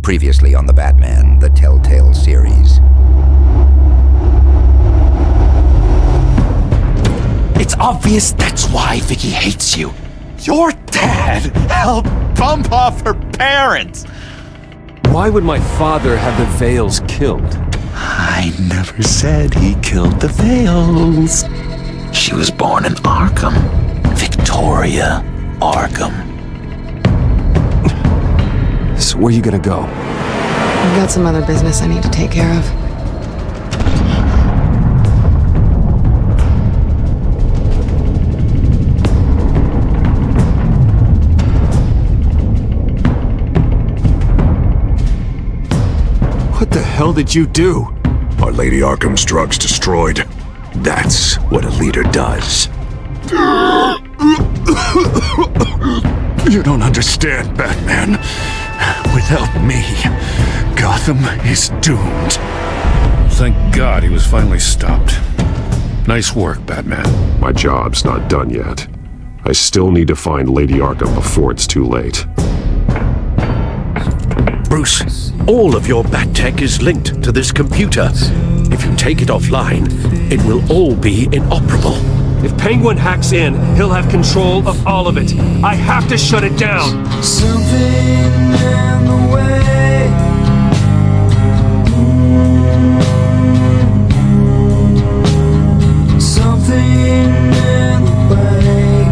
Previously on the Batman, the Telltale Series. It's obvious that's why Vicky hates you. Your dad helped bump off her parents. Why would my father have the Vales killed? I never said he killed the Vales. She was born in Arkham. Victoria Arkham. So where you gonna go? I've got some other business I need to take care of. What the hell did you do? Are Lady Arkham's drugs destroyed? That's what a leader does. You don't understand, Batman. Without me, Gotham is doomed. Thank God he was finally stopped. Nice work, Batman. My job's not done yet. I still need to find Lady Arkham before it's too late. Bruce, all of your bat tech is linked to this computer. If you take it offline, it will all be inoperable. If Penguin hacks in, he'll have control of all of it. I have to shut it down. Something in the way. Something in the way.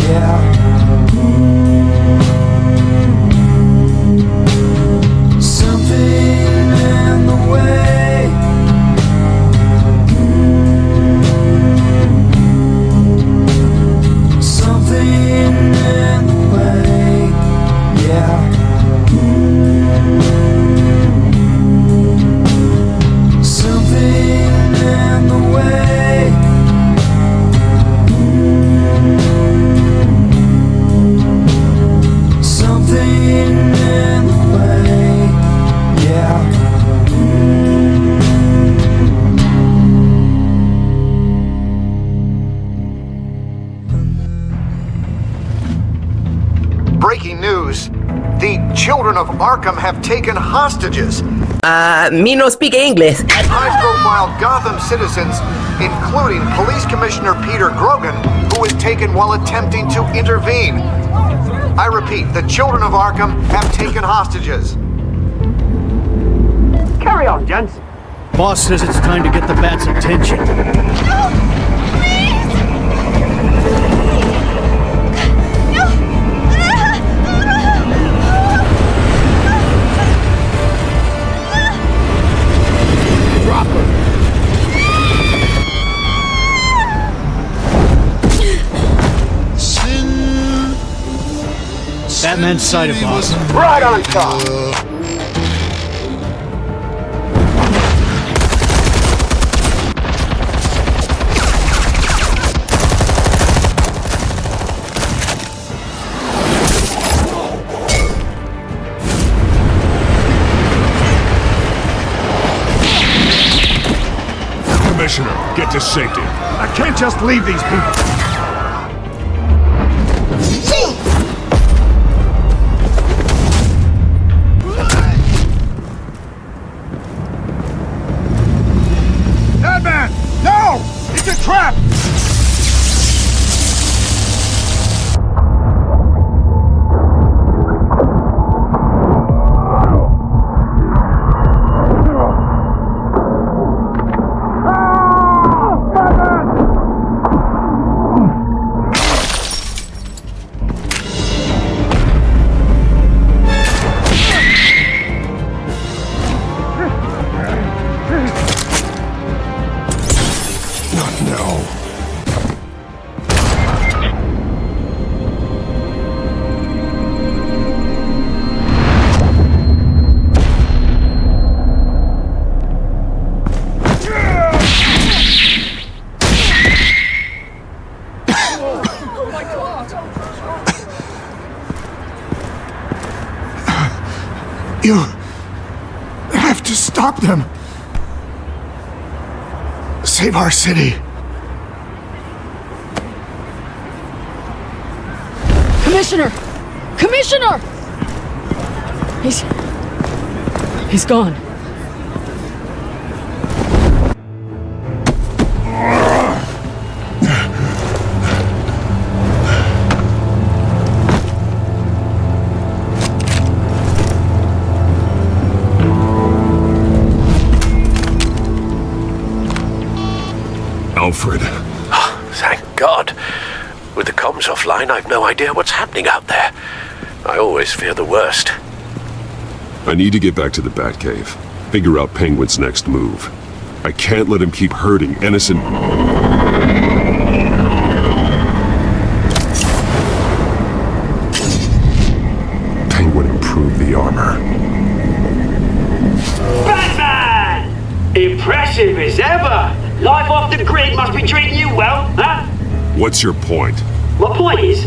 Yeah. Something in the way. Something in the way. Yeah. Something in the way. Something in the way. Yeah. Breaking news. The children of Arkham have taken hostages. Me no speak English. High-profile Gotham citizens, including Police Commissioner Peter Grogan, who was taken while attempting to intervene. I repeat, the children of Arkham have taken hostages. Carry on, gents. Boss says it's time to get the Bat's attention. Drop her. Batman's sighted, boss. Right on top. Commissioner, get to safety. I can't just leave these people. Batman! No! It's a trap! You have to stop them. Save our city. Commissioner! Commissioner! He's gone. Alfred. Thank God. With the comms offline, I've no idea what's happening out there. I always fear the worst. I need to get back to the Batcave. Figure out Penguin's next move. I can't let him keep hurting innocent... Penguin improved the armor. Batman! Impressive as ever! Life off the grid must be treating you well, huh? What's your point? My point is,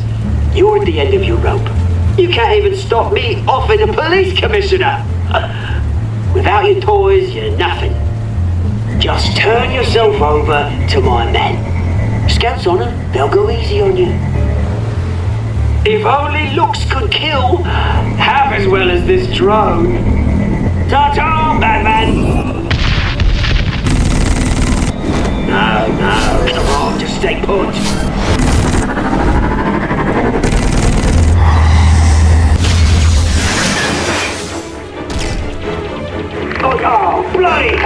you're at the end of your rope. You can't even stop me offing a police commissioner. Without your toys, you're nothing. Just turn yourself over to my men. Scouts on them, they'll go easy on you. If only looks could kill half as well as this drone. Ta-ta, Batman! No, come on, just stay put. Oh, bloody!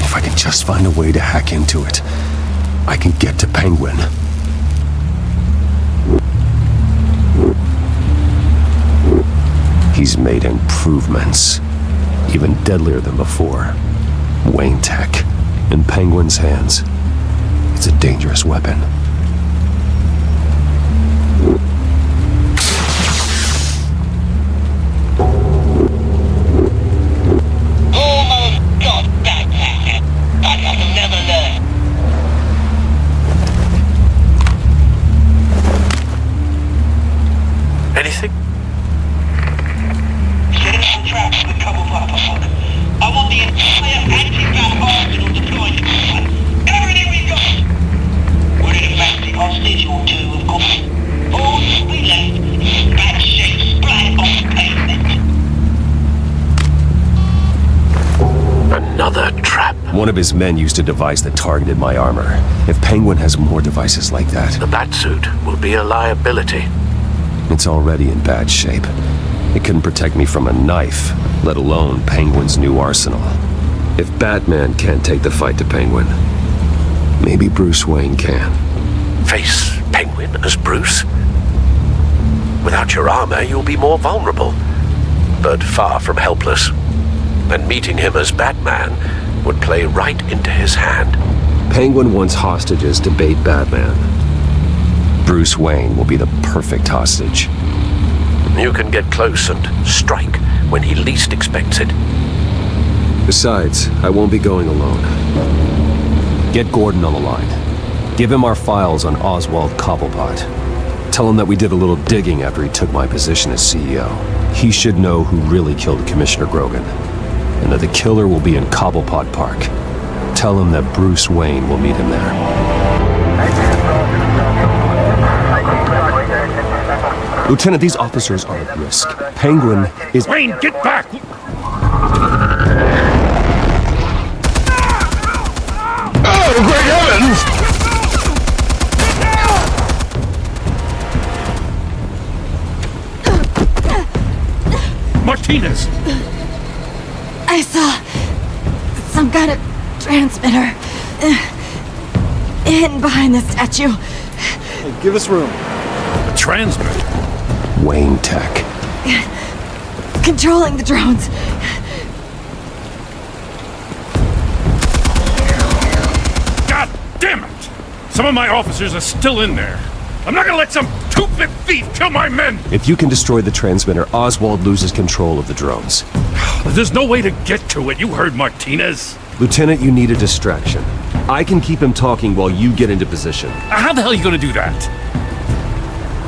If I can just find a way to hack into it, I can get to Penguin. He's made improvements, even deadlier than before. Wayne Tech, in Penguin's hands. It's a dangerous weapon. Anything? Set up some traps with Cobblepot on. I want the entire anti-bat arsenal deployed. Everything we've got! We're in a factory hostage or two, of course. All we left is bad shape splat on the pavement. Another trap. One of his men used a device that targeted my armor. If Penguin has more devices like that... The Batsuit will be a liability. It's already in bad shape. It couldn't protect me from a knife, let alone Penguin's new arsenal. If Batman can't take the fight to Penguin, maybe Bruce Wayne can. Face Penguin as Bruce? Without your armor, you'll be more vulnerable, but far from helpless. And meeting him as Batman would play right into his hand. Penguin wants hostages to bait Batman. Bruce Wayne will be the perfect hostage. You can get close and strike when he least expects it. Besides, I won't be going alone. Get Gordon on the line. Give him our files on Oswald Cobblepot. Tell him that we did a little digging after he took my position as CEO. He should know who really killed Commissioner Grogan, and that the killer will be in Cobblepot Park. Tell him that Bruce Wayne will meet him there. Lieutenant, these officers are at risk. Penguin is... Wayne, get back! Oh, great heavens! Martinez! I saw some kind of transmitter hidden behind the statue. Hey, give us room. A transmitter? Wayne Tech. Controlling the drones. God damn it! Some of my officers are still in there. I'm not gonna let some two-bit thief kill my men! If you can destroy the transmitter, Oswald loses control of the drones. There's no way to get to it. You heard Martinez. Lieutenant, you need a distraction. I can keep him talking while you get into position. How the hell are you gonna do that?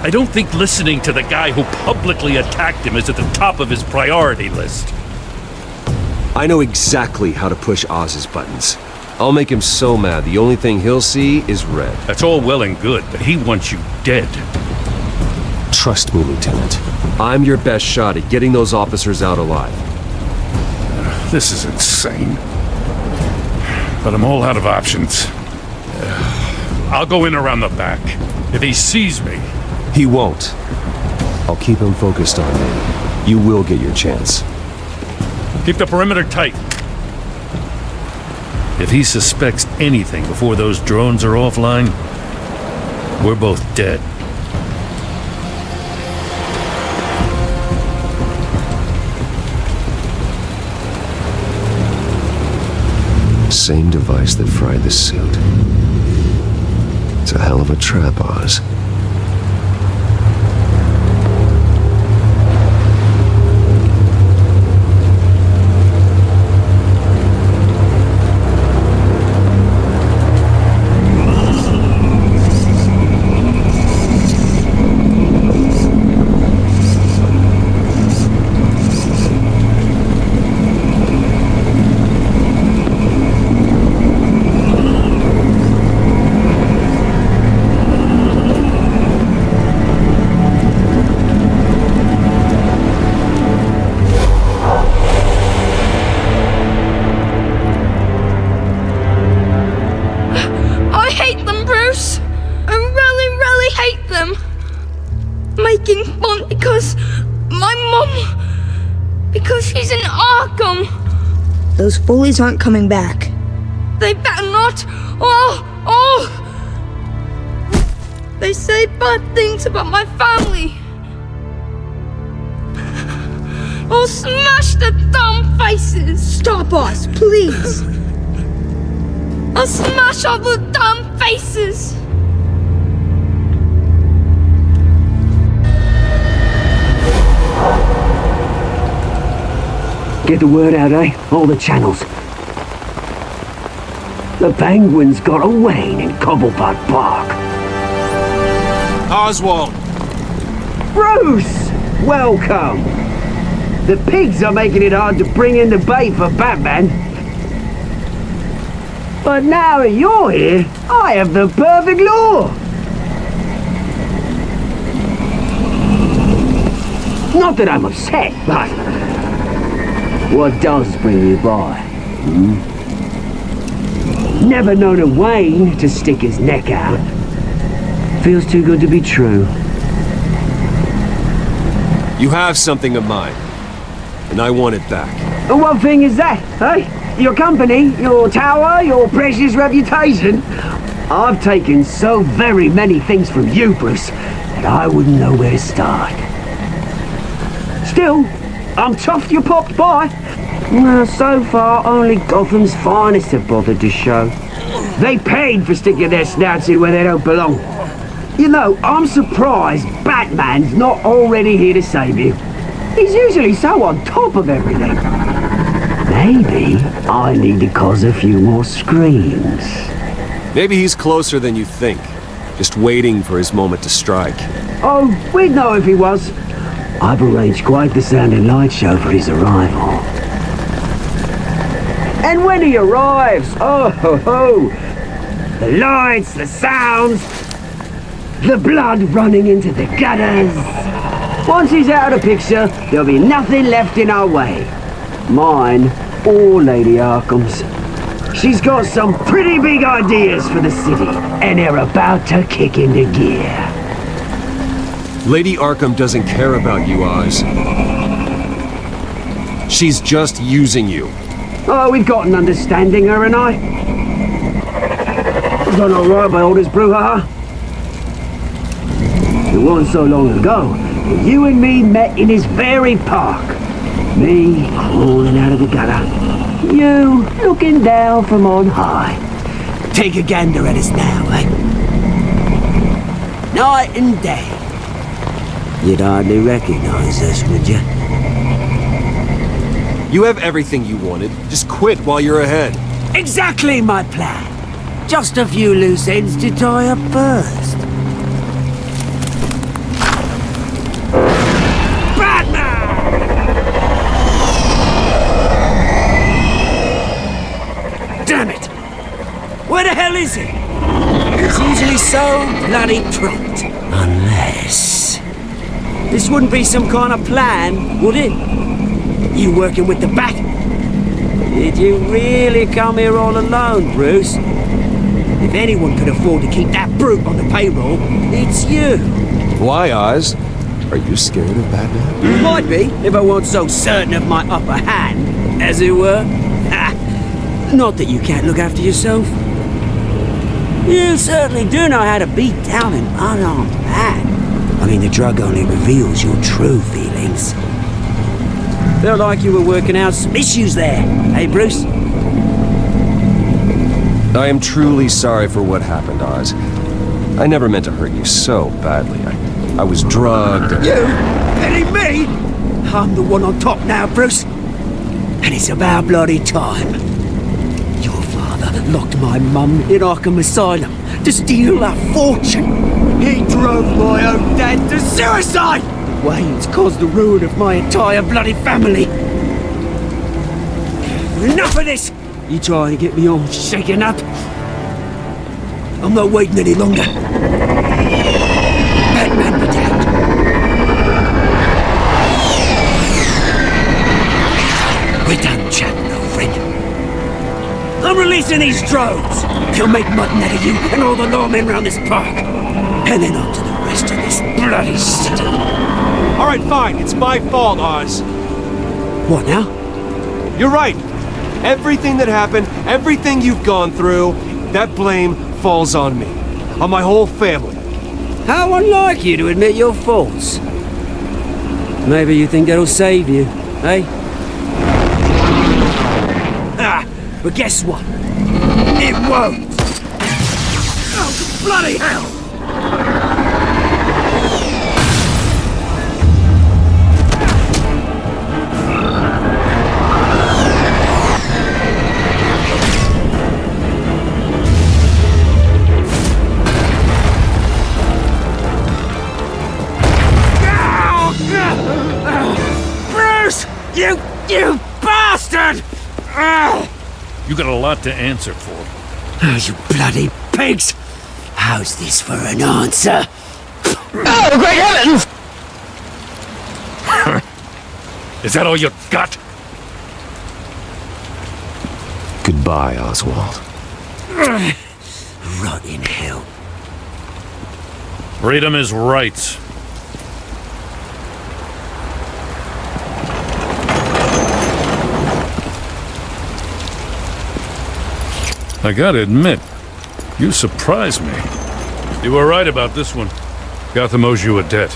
I don't think listening to the guy who publicly attacked him is at the top of his priority list. I know exactly how to push Oz's buttons. I'll make him so mad, the only thing he'll see is red. That's all well and good, but he wants you dead. Trust me, Lieutenant. I'm your best shot at getting those officers out alive. This is insane. But I'm all out of options. I'll go in around the back. If he sees me... He won't. I'll keep him focused on me. You will get your chance. Keep the perimeter tight. If he suspects anything before those drones are offline, we're both dead. Same device that fried the suit. It's a hell of a trap, Oz. Those foolies aren't coming back. They better not! They say bad things about my family! I'll smash the dumb faces! Stop us, please! I'll smash all the dumb faces! Get the word out, eh? All the channels. The penguins got away in Cobblepot Park. Oswald! Bruce! Welcome! The pigs are making it hard to bring in the bait for Batman. But now that you're here, I have the perfect lure! Not that I'm upset, but... what does bring you by? Never known a Wayne to stick his neck out. Feels too good to be true. You have something of mine, and I want it back. And what thing is that, eh? Your company, your tower, your precious reputation? I've taken so very many things from you, Bruce, that I wouldn't know where to start. Still, I'm chuffed you popped by. Well, so far, only Gotham's finest have bothered to show. They paid for sticking their snouts in where they don't belong. You know, I'm surprised Batman's not already here to save you. He's usually so on top of everything. Maybe I need to cause a few more screams. Maybe he's closer than you think. Just waiting for his moment to strike. Oh, we'd know if he was. I've arranged quite the sound and light show for his arrival. And when he arrives, oh ho ho! The lights, the sounds, the blood running into the gutters. Once he's out of the picture, there'll be nothing left in our way. Mine or Lady Arkham's. She's got some pretty big ideas for the city, and they're about to kick into gear. Lady Arkham doesn't care about you, Oz. She's just using you. Oh, we've got an understanding, her and I. We've done all right by all this brouhaha. It wasn't so long ago that you and me met in this very park. Me crawling out of the gutter. You looking down from on high. Take a gander at us now, eh? Night and day. You'd hardly recognize us, would you? You have everything you wanted. Just quit while you're ahead. Exactly my plan. Just a few loose ends to tie up first. Batman! Damn it! Where the hell is he? He's usually so bloody prompt. Unless... This wouldn't be some kind of plan, would it? You working with the Bat? Did you really come here all alone, Bruce? If anyone could afford to keep that brute on the payroll, it's you. Why, Oz? Are you scared of Batman? Might be, if I weren't so certain of my upper hand, as it were. Not that you can't look after yourself. You certainly do know how to beat down an unarmed man. I mean, the drug only reveals your true feelings. Felt like you were working out some issues there, hey, Bruce? I am truly sorry for what happened, Oz. I never meant to hurt you so badly. I was drugged. You? Petting me? I'm the one on top now, Bruce. And it's about bloody time. Your father locked my mum in Arkham Asylum to steal a fortune. He drove my own dad to suicide! Wayne's caused the ruin of my entire bloody family. Enough of this! You trying to get me all shaken up? I'm not waiting any longer. Batman be damned. We're done chatting, old friend. I'm releasing these drones. They'll make mutton out of you and all the lawmen around this park. And then on to the rest of this bloody city. All right, fine. It's my fault, Oz. What now? You're right. Everything that happened, everything you've gone through, that blame falls on me. On my whole family. How unlike you to admit your faults. Maybe you think that'll save you, eh? But guess what? It won't! Oh, bloody hell! Bruce! You bastard! You got a lot to answer for. Oh, you bloody pigs! How's this for an answer? Oh, great heavens! Is that all you got? Goodbye, Oswald. Rot in hell. Freedom is rights. I gotta admit, you surprised me. You were right about this one. Gotham owes you a debt.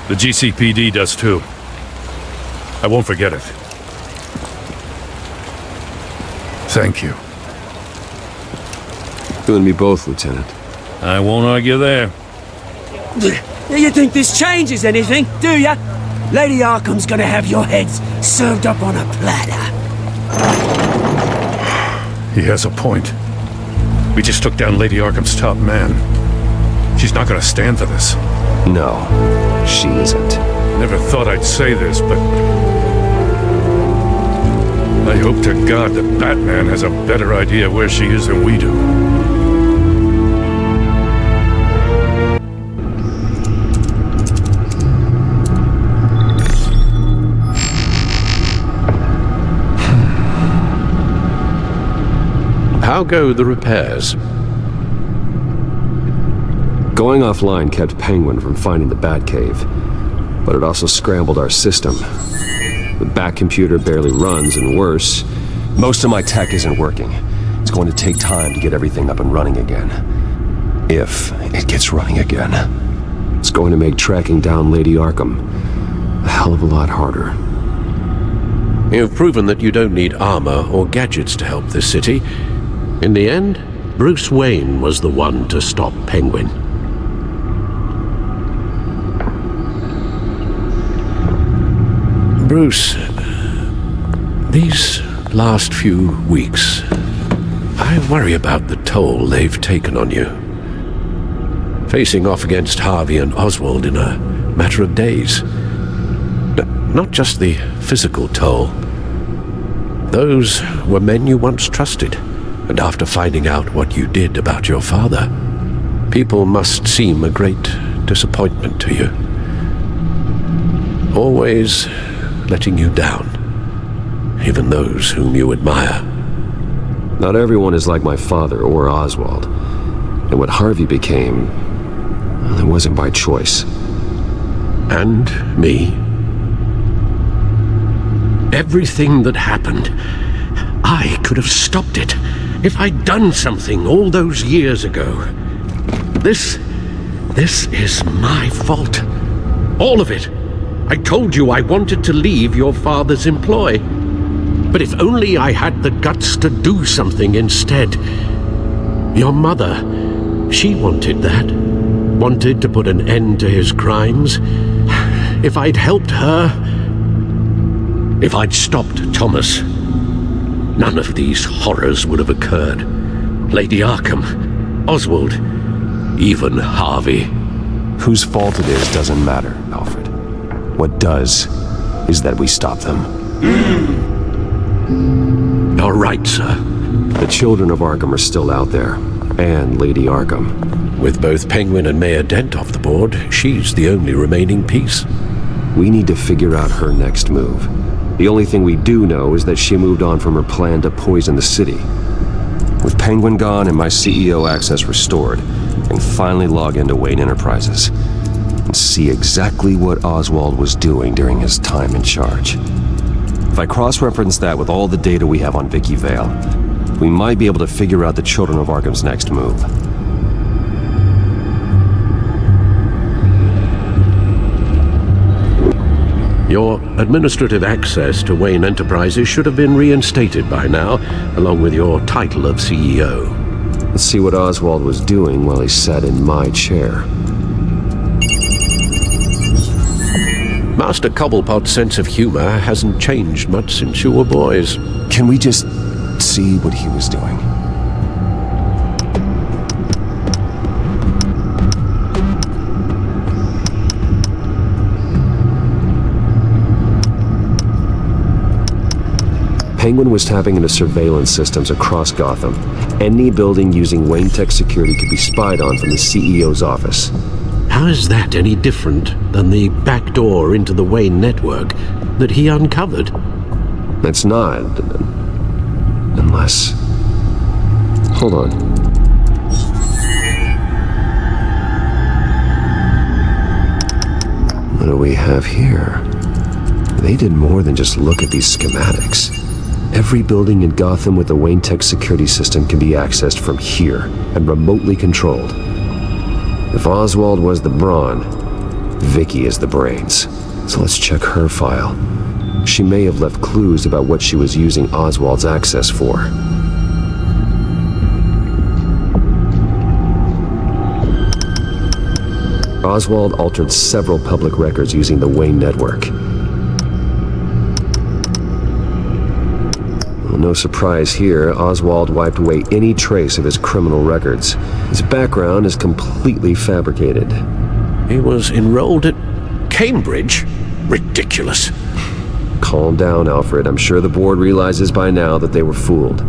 The GCPD does too. I won't forget it. Thank you. You and me both, Lieutenant. I won't argue there. You think this changes anything, do ya? Lady Arkham's gonna have your heads served up on a platter. He has a point. We just took down Lady Arkham's top man. She's not gonna stand for this. No, she isn't. Never thought I'd say this, but I hope to God that Batman has a better idea where she is than we do. How go the repairs? Going offline kept Penguin from finding the Batcave, but it also scrambled our system. The Bat computer barely runs, and worse, most of my tech isn't working. It's going to take time to get everything up and running again. If it gets running again. It's going to make tracking down Lady Arkham a hell of a lot harder. You've proven that you don't need armor or gadgets to help this city. In the end, Bruce Wayne was the one to stop Penguin. Bruce, these last few weeks, I worry about the toll they've taken on you. Facing off against Harvey and Oswald in a matter of days. Not just the physical toll. Those were men you once trusted, and after finding out what you did about your father, people must seem a great disappointment to you. Always letting you down. Even those whom you admire. Not everyone is like my father or Oswald. And what Harvey became, well, it wasn't by choice. And me. Everything that happened, I could have stopped it if I'd done something all those years ago. This is my fault. All of it. I told you I wanted to leave your father's employ. But if only I had the guts to do something instead. Your mother, she wanted that. Wanted to put an end to his crimes. If I'd helped her, if I'd stopped Thomas, none of these horrors would have occurred. Lady Arkham, Oswald, even Harvey. Whose fault it is doesn't matter, Alfred. What does is that we stop them. You're right, sir. The children of Arkham are still out there, and Lady Arkham. With both Penguin and Mayor Dent off the board, she's the only remaining piece. We need to figure out her next move. The only thing we do know is that she moved on from her plan to poison the city. With Penguin gone and my CEO access restored, I can finally log into Wayne Enterprises and see exactly what Oswald was doing during his time in charge. If I cross-reference that with all the data we have on Vicky Vale, we might be able to figure out the Children of Arkham's next move. Your administrative access to Wayne Enterprises should have been reinstated by now, along with your title of CEO. Let's see what Oswald was doing while he sat in my chair. Master Cobblepot's sense of humor hasn't changed much since you were boys. Can we just see what he was doing? Penguin was tapping into surveillance systems across Gotham. Any building using Wayne Tech security could be spied on from the CEO's office. How is that any different than the back door into the Wayne network that he uncovered? It's not. Unless... Hold on. What do we have here? They did more than just look at these schematics. Every building in Gotham with the Wayne Tech security system can be accessed from here and remotely controlled. If Oswald was the brawn, Vicky is the brains. So let's check her file. She may have left clues about what she was using Oswald's access for. Oswald altered several public records using the Wayne network. No surprise here, Oswald wiped away any trace of his criminal records. His background is completely fabricated. He was enrolled at Cambridge? Ridiculous. Calm down, Alfred. I'm sure the board realizes by now that they were fooled.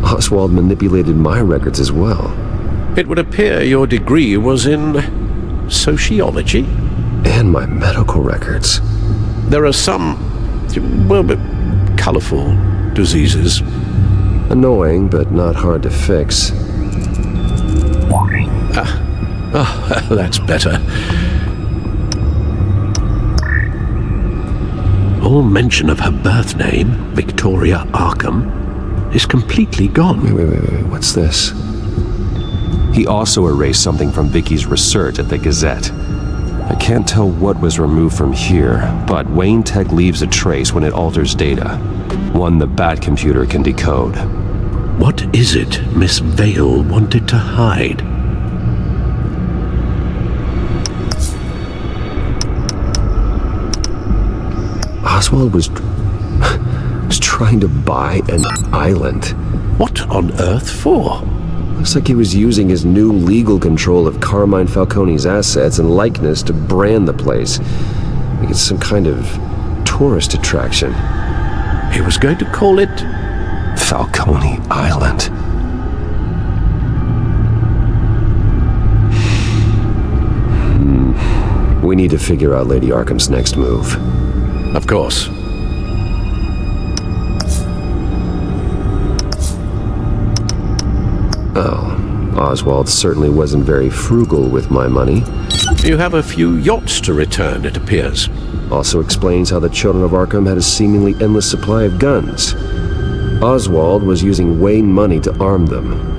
Oswald manipulated my records as well. It would appear your degree was in sociology? And my medical records. There are some, well, but colorful diseases. Annoying, but not hard to fix. That's better. All mention of her birth name, Victoria Arkham, is completely gone. Wait, what's this? He also erased something from Vicky's research at the Gazette. I can't tell what was removed from here, but Wayne Tech leaves a trace when it alters data. One the Bat computer can decode. What is it Miss Vale wanted to hide? Oswald was trying to buy an island. What on earth for? Looks like he was using his new legal control of Carmine Falcone's assets and likeness to brand the place. Like it's some kind of tourist attraction. He was going to call it Falcone Island. We need to figure out Lady Arkham's next move. Of course. Oh, Oswald certainly wasn't very frugal with my money. You have a few yachts to return, it appears. Also explains how the Children of Arkham had a seemingly endless supply of guns. Oswald was using Wayne money to arm them.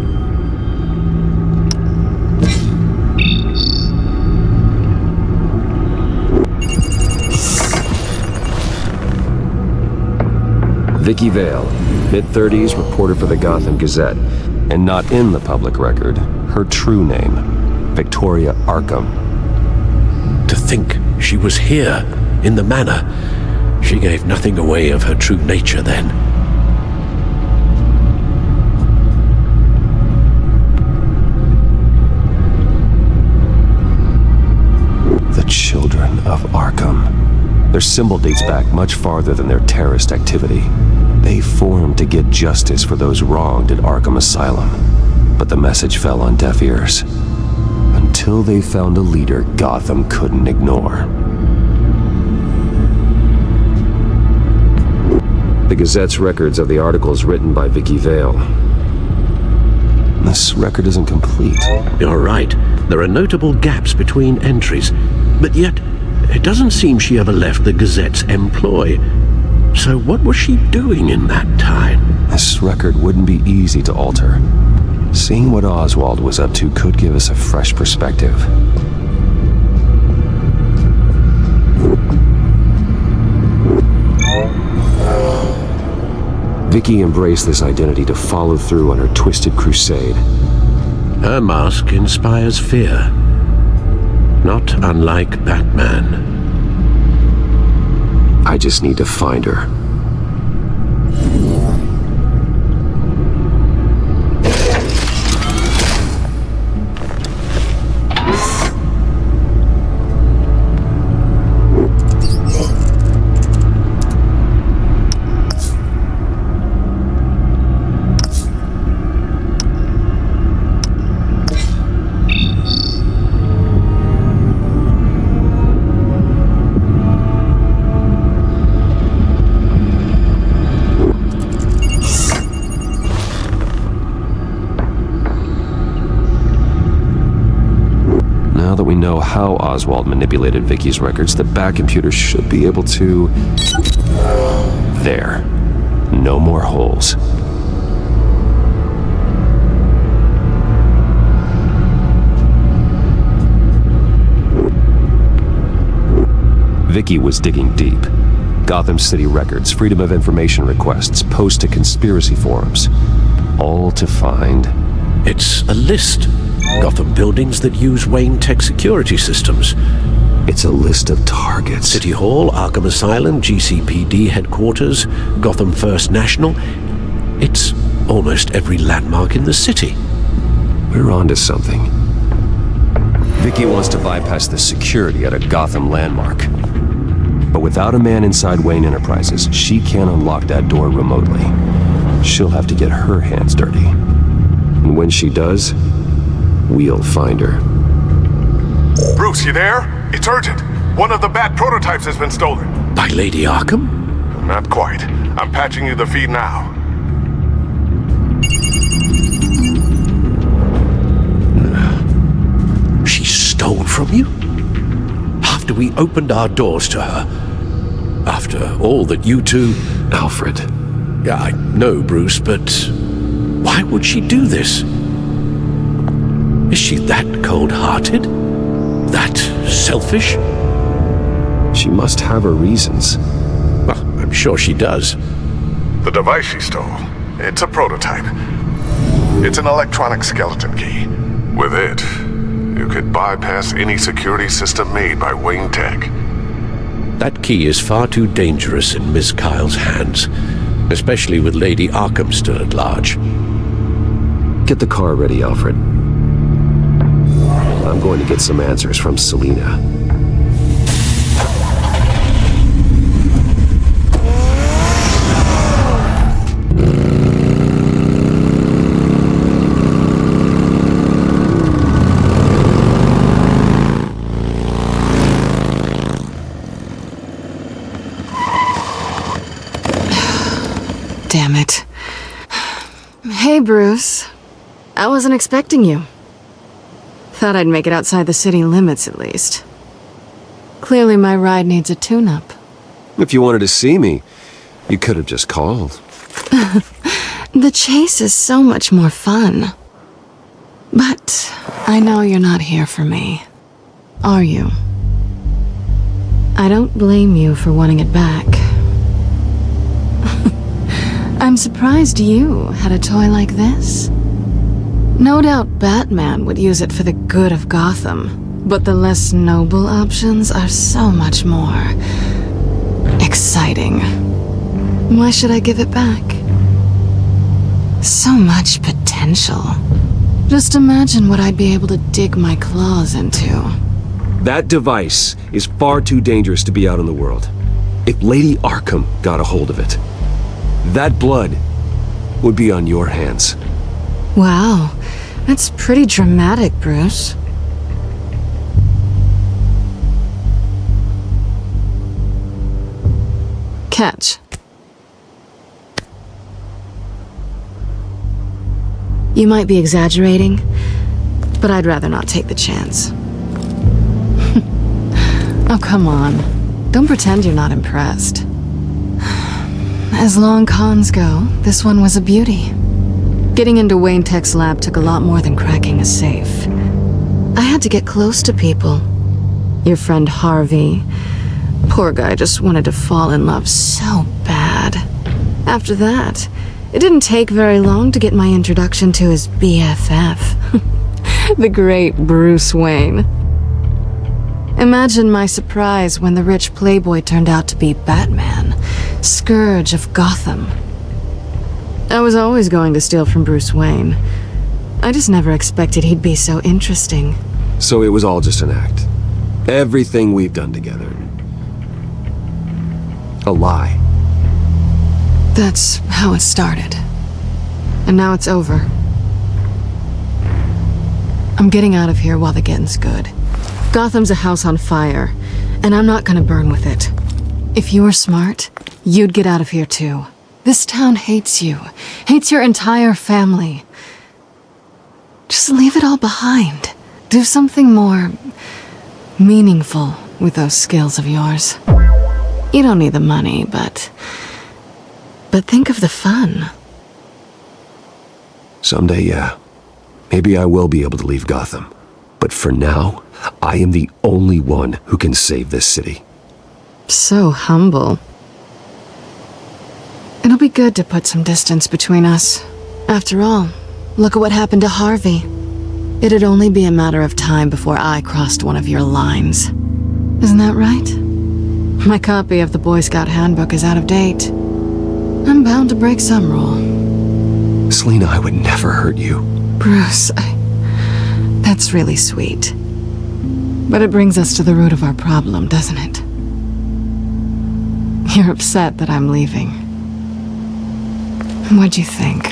Vicky Vale, mid-30s, reporter for the Gotham Gazette, and not in the public record, her true name, Victoria Arkham. To think she was here, in the manor. She gave nothing away of her true nature then. The Children of Arkham. Their symbol dates back much farther than their terrorist activity. They formed to get justice for those wronged at Arkham Asylum. But the message fell on deaf ears. Until they found a leader Gotham couldn't ignore. The Gazette's records of the articles written by Vicky Vale. This record isn't complete. You're right. There are notable gaps between entries. But yet, it doesn't seem she ever left the Gazette's employ. So what was she doing in that time? This record wouldn't be easy to alter. Seeing what Oswald was up to could give us a fresh perspective. Vicky embraced this identity to follow through on her twisted crusade. Her mask inspires fear. Not unlike Batman. I just need to find her. Now that we know how Oswald manipulated Vicky's records, the back computer should be able to... There. No more holes. Vicky was digging deep. Gotham City records, Freedom of Information requests, posts to conspiracy forums. All to find... It's a list. Gotham buildings that use Wayne Tech security systems. It's a list of targets. City Hall, Arkham Asylum, GCPD headquarters, Gotham First National. It's almost every landmark in the city. We're onto something. Vicky wants to bypass the security at a Gotham landmark. But without a man inside Wayne Enterprises, she can't unlock that door remotely. She'll have to get her hands dirty. And when she does, we'll find her. Bruce, you there? It's urgent. One of the Bat prototypes has been stolen. By Lady Arkham? Not quite. I'm patching you the feed now. She stole from you? After we opened our doors to her? After all that you two... Alfred. Yeah, I know, Bruce, but... why would she do this? Is she that cold-hearted? That selfish? She must have her reasons. Well, I'm sure she does. The device she stole, it's a prototype. It's an electronic skeleton key. With it, you could bypass any security system made by Wayne Tech. That key is far too dangerous in Miss Kyle's hands, especially with Lady Arkham still at large. Get the car ready, Alfred. I'm going to get some answers from Selina. Bruce. I wasn't expecting you. Thought I'd make it outside the city limits, at least. Clearly my ride needs a tune-up. If you wanted to see me, you could have just called. The chase is so much more fun. But I know you're not here for me, are you? I don't blame you for wanting it back. I'm surprised you had a toy like this. No doubt Batman would use it for the good of Gotham, but the less noble options are so much more exciting. Why should I give it back? So much potential. Just imagine what I'd be able to dig my claws into. That device is far too dangerous to be out in the world. If Lady Arkham got a hold of it, that blood would be on your hands. Wow, that's pretty dramatic, Bruce. Catch. You might be exaggerating, but I'd rather not take the chance. Oh, come on. Don't pretend you're not impressed. As long cons go, this one was a beauty. Getting into Wayne Tech's lab took a lot more than cracking a safe. I had to get close to people. Your friend Harvey. Poor guy just wanted to fall in love so bad. After that, it didn't take very long to get my introduction to his BFF. The great Bruce Wayne. Imagine my surprise when the rich playboy turned out to be Batman, Scourge of Gotham. I was always going to steal from Bruce Wayne. I just never expected he'd be so interesting. So it was all just an act. Everything we've done together. A lie. That's how it started. And now it's over. I'm getting out of here while the getting's good. Gotham's a house on fire, and I'm not gonna burn with it. If you were smart, you'd get out of here too. This town hates you, hates your entire family. Just leave it all behind. Do something more meaningful with those skills of yours. You don't need the money, but think of the fun. Someday, yeah. Maybe I will be able to leave Gotham. But for now, I am the only one who can save this city. So humble. It'll be good to put some distance between us. After all, look at what happened to Harvey. It'd only be a matter of time before I crossed one of your lines. Isn't that right? My copy of the Boy Scout Handbook is out of date. I'm bound to break some rule. Selina, I would never hurt you. Bruce, that's really sweet. But it brings us to the root of our problem, doesn't it? You're upset that I'm leaving. What'd you think?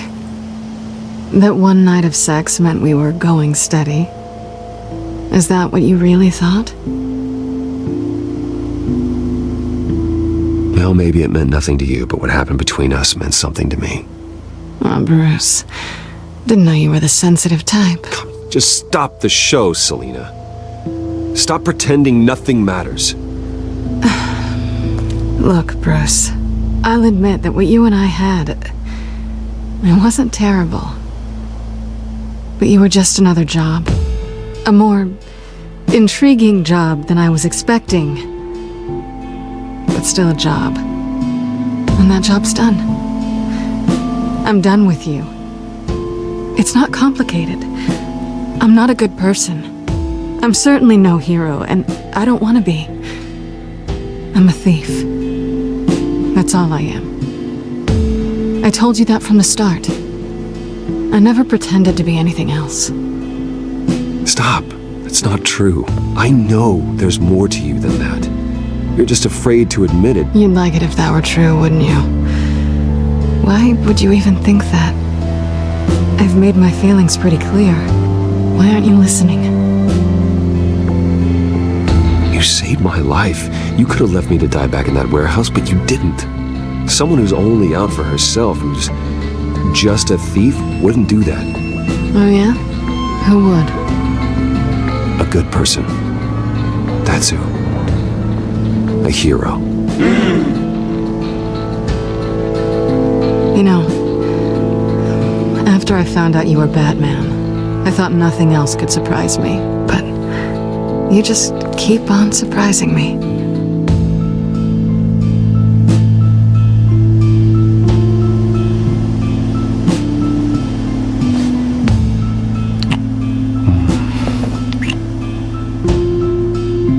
That one night of sex meant we were going steady? Is that what you really thought? Well, maybe it meant nothing to you, but what happened between us meant something to me. Oh, Bruce. Didn't know you were the sensitive type. Come, just stop the show, Selina. Stop pretending nothing matters. Look, Bruce. I'll admit that what you and I had, it wasn't terrible. But you were just another job. A more intriguing job than I was expecting. But still a job. And that job's done. I'm done with you. It's not complicated. I'm not a good person. I'm certainly no hero, and I don't want to be. I'm a thief. That's all I am. I told you that from the start. I never pretended to be anything else. Stop. That's not true. I know there's more to you than that. You're just afraid to admit it. You'd like it if that were true, wouldn't you? Why would you even think that? I've made my feelings pretty clear. Why aren't you listening? You saved my life. You could have left me to die back in that warehouse, but you didn't. Someone who's only out for herself, who's just a thief wouldn't do that. Oh yeah? Who would? A good person. That's who. A hero. You know, after I found out you were Batman, I thought nothing else could surprise me. But you just keep on surprising me.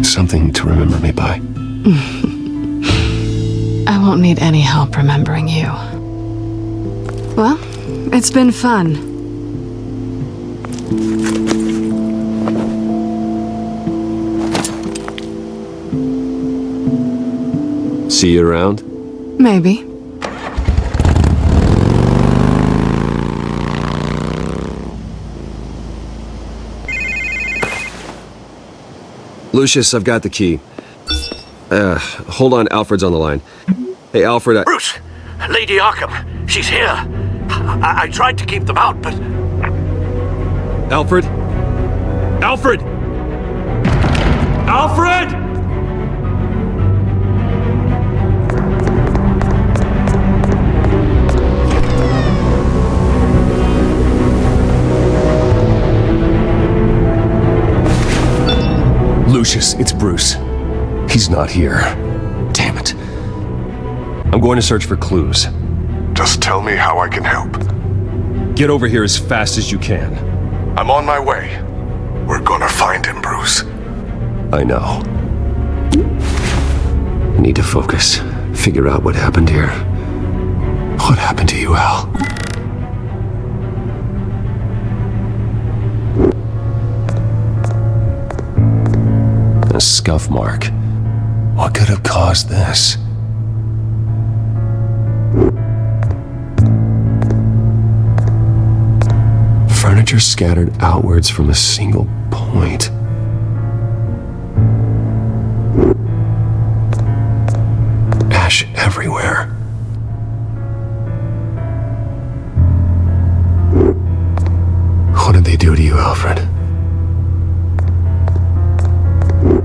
Something to remember me by. I won't need any help remembering you. Well, it's been fun. See you around? Maybe. Lucius, I've got the key. Hold on, Alfred's on the line. Hey, Alfred, Bruce! Lady Arkham, she's here. I tried to keep them out, but... Alfred? Alfred! Alfred! Lucius, it's Bruce. He's not here. Damn it. I'm going to search for clues. Just tell me how I can help. Get over here as fast as you can. I'm on my way. We're gonna find him, Bruce. I know. I need to focus. Figure out what happened here. What happened to you, Al? A scuff mark. What could have caused this? Furniture scattered outwards from a single point. Ash everywhere. What did they do to you, Alfred?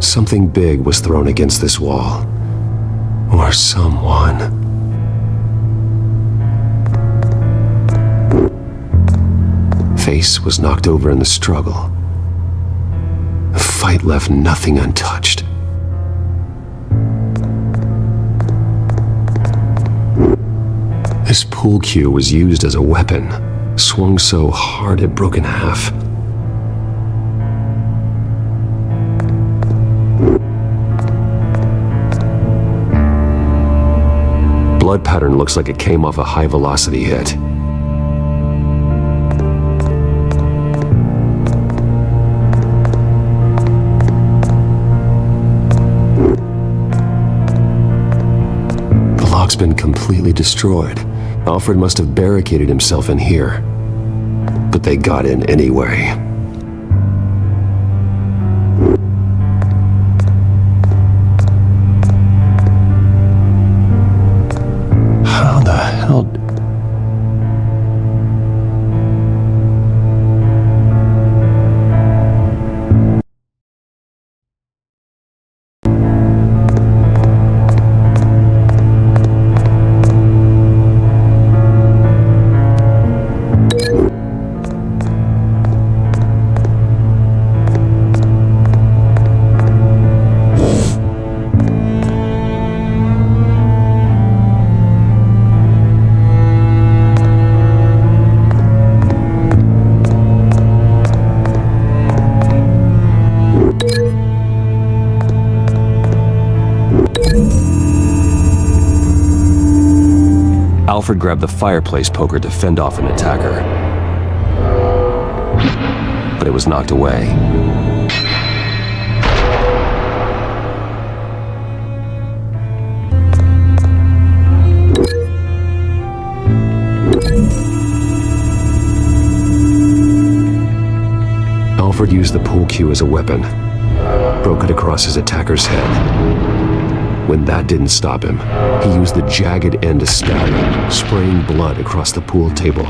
Something big was thrown against this wall. Or someone. Face was knocked over in the struggle. The fight left nothing untouched. This pool cue was used as a weapon, swung so hard it broke in half. Blood pattern looks like it came off a high-velocity hit. The lock's been completely destroyed. Alfred must have barricaded himself in here. But they got in anyway. How the hell... Alfred grabbed the fireplace poker to fend off an attacker. But it was knocked away. Alfred used the pool cue as a weapon, broke it across his attacker's head. When that didn't stop him, he used the jagged end to stab him, spraying blood across the pool table.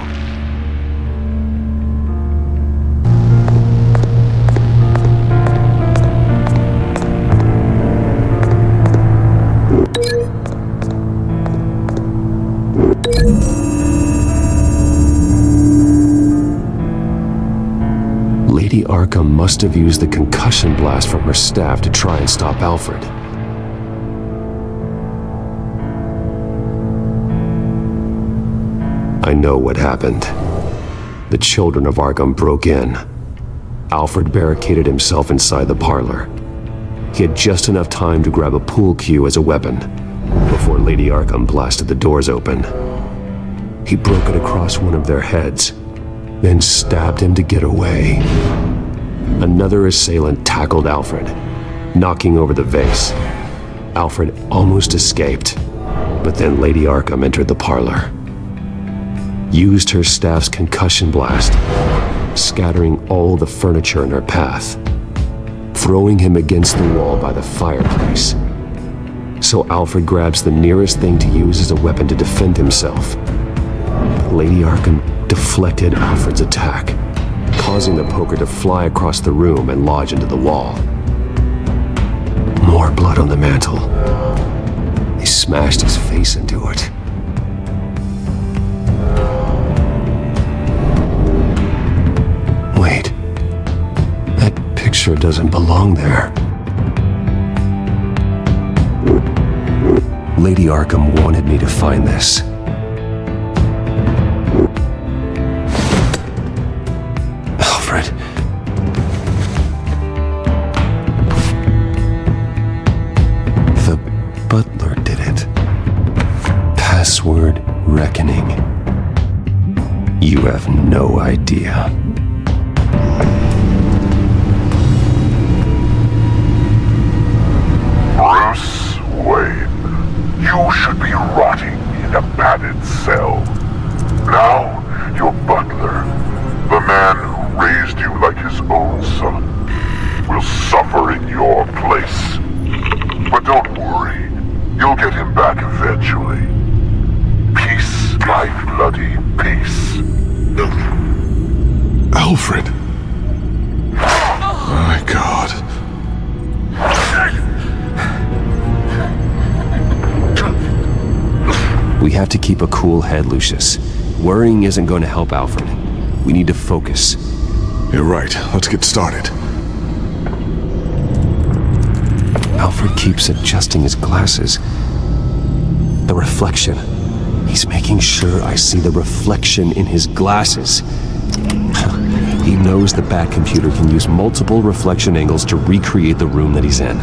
Lady Arkham must have used the concussion blast from her staff to try and stop Alfred. I know what happened. The children of Arkham broke in. Alfred barricaded himself inside the parlor. He had just enough time to grab a pool cue as a weapon before Lady Arkham blasted the doors open. He broke it across one of their heads, then stabbed him to get away. Another assailant tackled Alfred, knocking over the vase. Alfred almost escaped, but then Lady Arkham entered the parlor, used her staff's concussion blast, scattering all the furniture in her path, throwing him against the wall by the fireplace. So Alfred grabs the nearest thing to use as a weapon to defend himself. But Lady Arkham deflected Alfred's attack, causing the poker to fly across the room and lodge into the wall. More blood on the mantel. He smashed his face into it. Wait, that picture doesn't belong there. Lady Arkham wanted me to find this. Alfred. The butler did it. Password reckoning. You have no idea. Bruce Wayne, you should be rotting in a padded cell. Now, your butler, the man who raised you like his own son, will suffer in your place. But don't worry, you'll get him back eventually. Peace, my bloody peace. Alfred. My God. We have to keep a cool head, Lucius. Worrying isn't going to help Alfred. We need to focus. You're right. Let's get started. Alfred keeps adjusting his glasses. The reflection. He's making sure I see the reflection in his glasses. He knows the Batcomputer can use multiple reflection angles to recreate the room that he's in.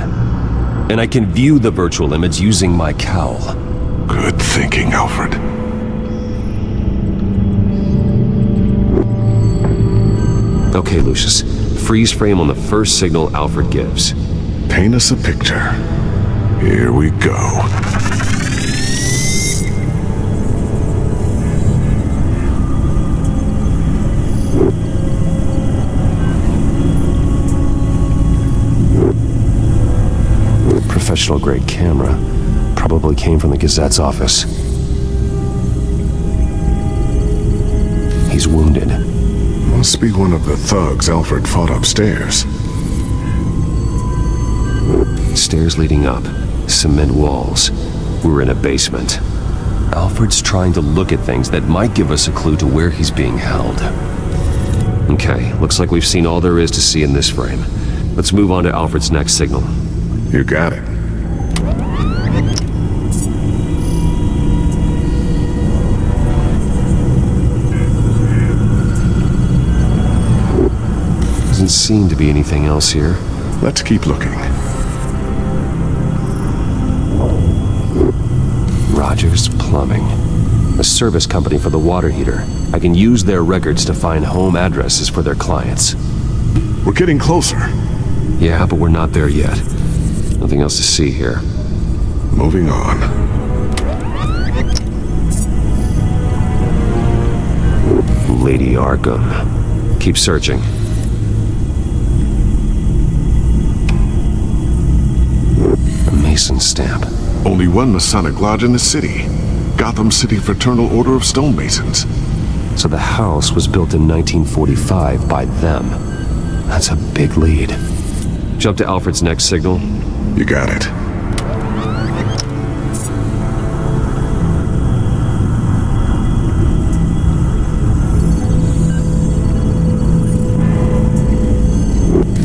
And I can view the virtual image using my cowl. Good thinking, Alfred. Okay, Lucius. Freeze frame on the first signal Alfred gives. Paint us a picture. Here we go. Professional-grade camera. Probably came from the Gazette's office. He's wounded. Must be one of the thugs Alfred fought upstairs. Stairs leading up. Cement walls. We're in a basement. Alfred's trying to look at things that might give us a clue to where he's being held. Okay, looks like we've seen all there is to see in this frame. Let's move on to Alfred's next signal. You got it. Doesn't seem to be anything else here. Let's keep looking. Rogers Plumbing. A service company for the water heater. I can use their records to find home addresses for their clients. We're getting closer. Yeah, but we're not there yet. Nothing else to see here. Moving on. Lady Arkham. Keep searching. A Mason stamp. Only one Masonic lodge in the city. Gotham City Fraternal Order of Stonemasons. So the house was built in 1945 by them. That's a big lead. Jump to Alfred's next signal. You got it.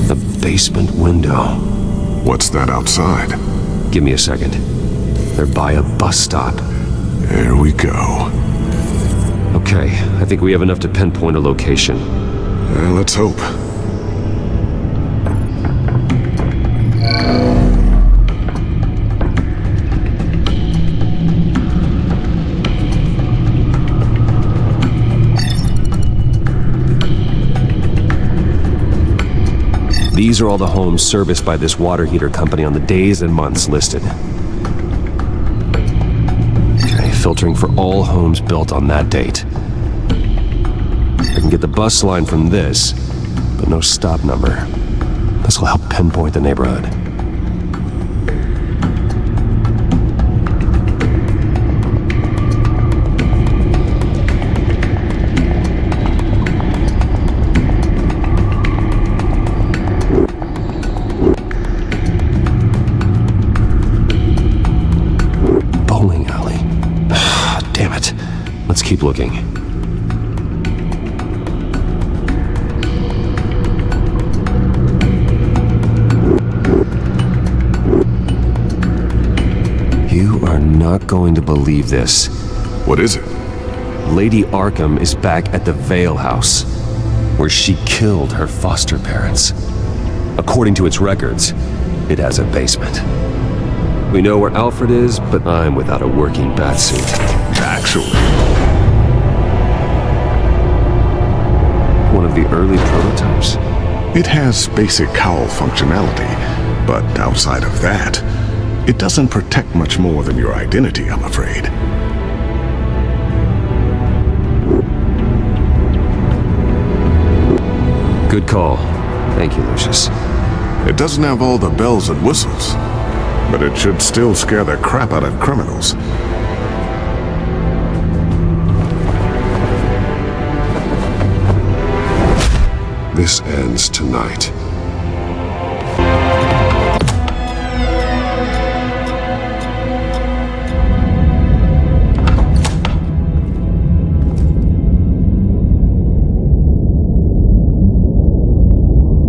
The basement window. What's that outside? Give me a second. They're by a bus stop. There we go. Okay, I think we have enough to pinpoint a location. Let's hope. These are all the homes serviced by this water heater company on the days and months listed. Okay, filtering for all homes built on that date. I can get the bus line from this, but no stop number. This will help pinpoint the neighborhood. Bowling alley. Damn it. Let's keep looking. You are not going to believe this. What is it? Lady Arkham is back at the Vale House, where she killed her foster parents. According to its records, it has a basement. We know where Alfred is, but I'm without a working batsuit. Actually. One of the early prototypes? It has basic cowl functionality, but outside of that, it doesn't protect much more than your identity, I'm afraid. Good call. Thank you, Lucius. It doesn't have all the bells and whistles, but it should still scare the crap out of criminals. This ends tonight.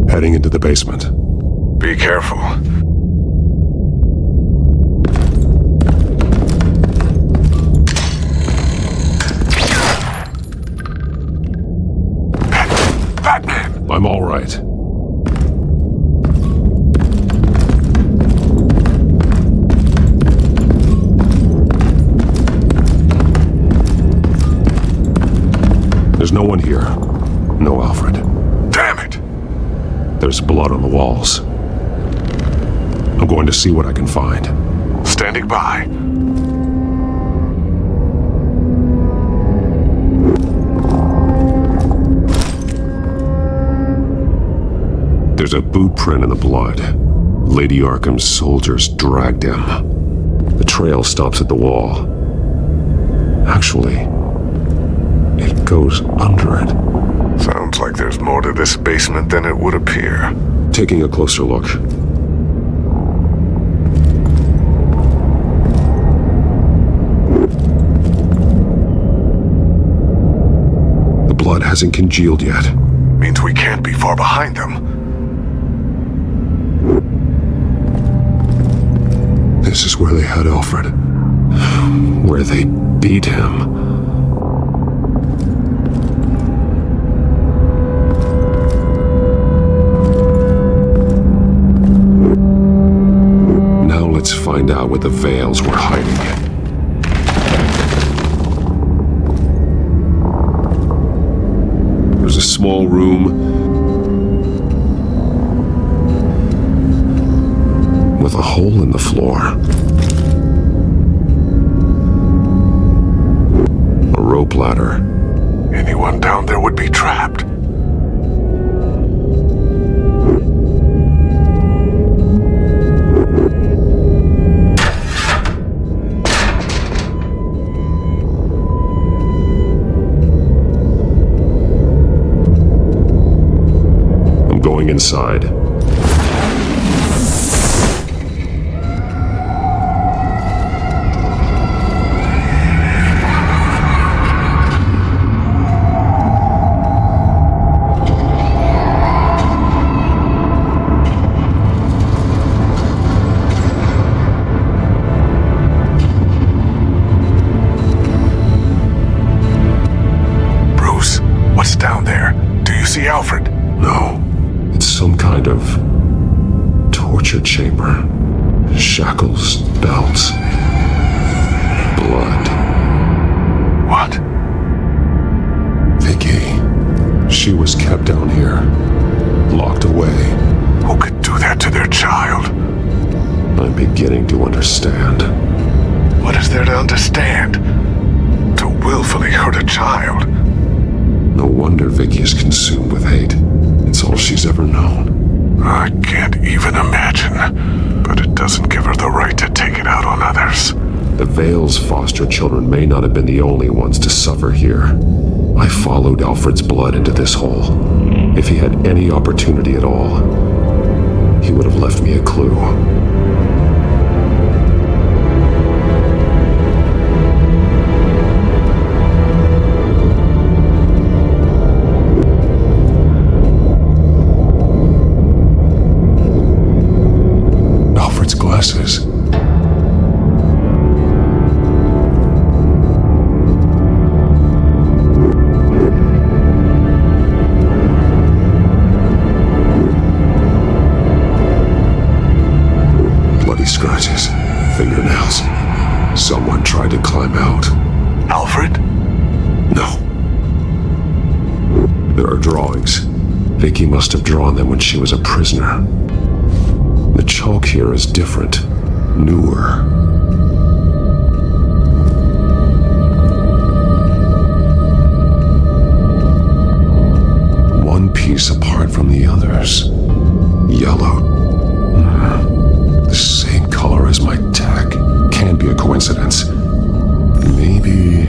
Heading into the basement. Be careful. Batman! I'm all right. There's no one here. No Alfred. Damn it! There's blood on the walls. I'm going to see what I can find. Standing by. There's a boot print in the blood. Lady Arkham's soldiers dragged him. The trail stops at the wall. Actually, it goes under it. Sounds like there's more to this basement than it would appear. Taking a closer look. The blood hasn't congealed yet. Means we can't be far behind them. This is where they had Alfred. Where they beat him. Now let's find out what the Vales were hiding. There's a small room with a hole in the floor. A rope ladder. Anyone down there would be trapped. inside. What's down there? Do you see Alfred? No. It's some kind of torture chamber. Shackles, belts, blood. What? Vicky. She was kept down here, locked away. Who could do that to their child? I'm beginning to understand. What is there to understand? To willfully hurt a child? No wonder Vicky is consumed with hate. It's all she's ever known. I can't even imagine, but it doesn't give her the right to take it out on others. The Vale's foster children may not have been the only ones to suffer here. I followed Alfred's blood into this hole. If he had any opportunity at all, he would have left me a clue. Glasses. Bloody scratches, fingernails. Someone tried to climb out. Alfred? No. There are drawings. Vicky must have drawn them when she was a prisoner. The chalk here is different, newer. One piece apart from the others. Yellow. The same color as my tech. Can't be a coincidence. Maybe...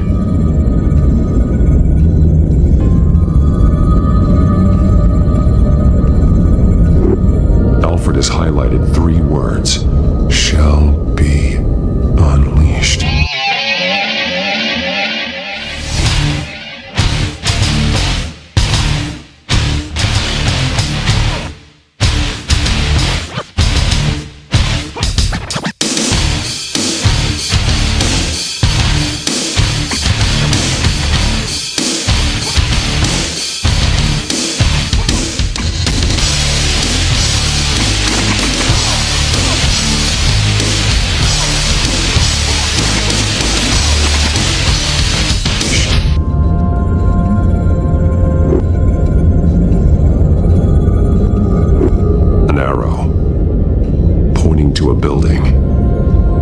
Alfred has highlighted 3 words. Shall be unleashed. To a building.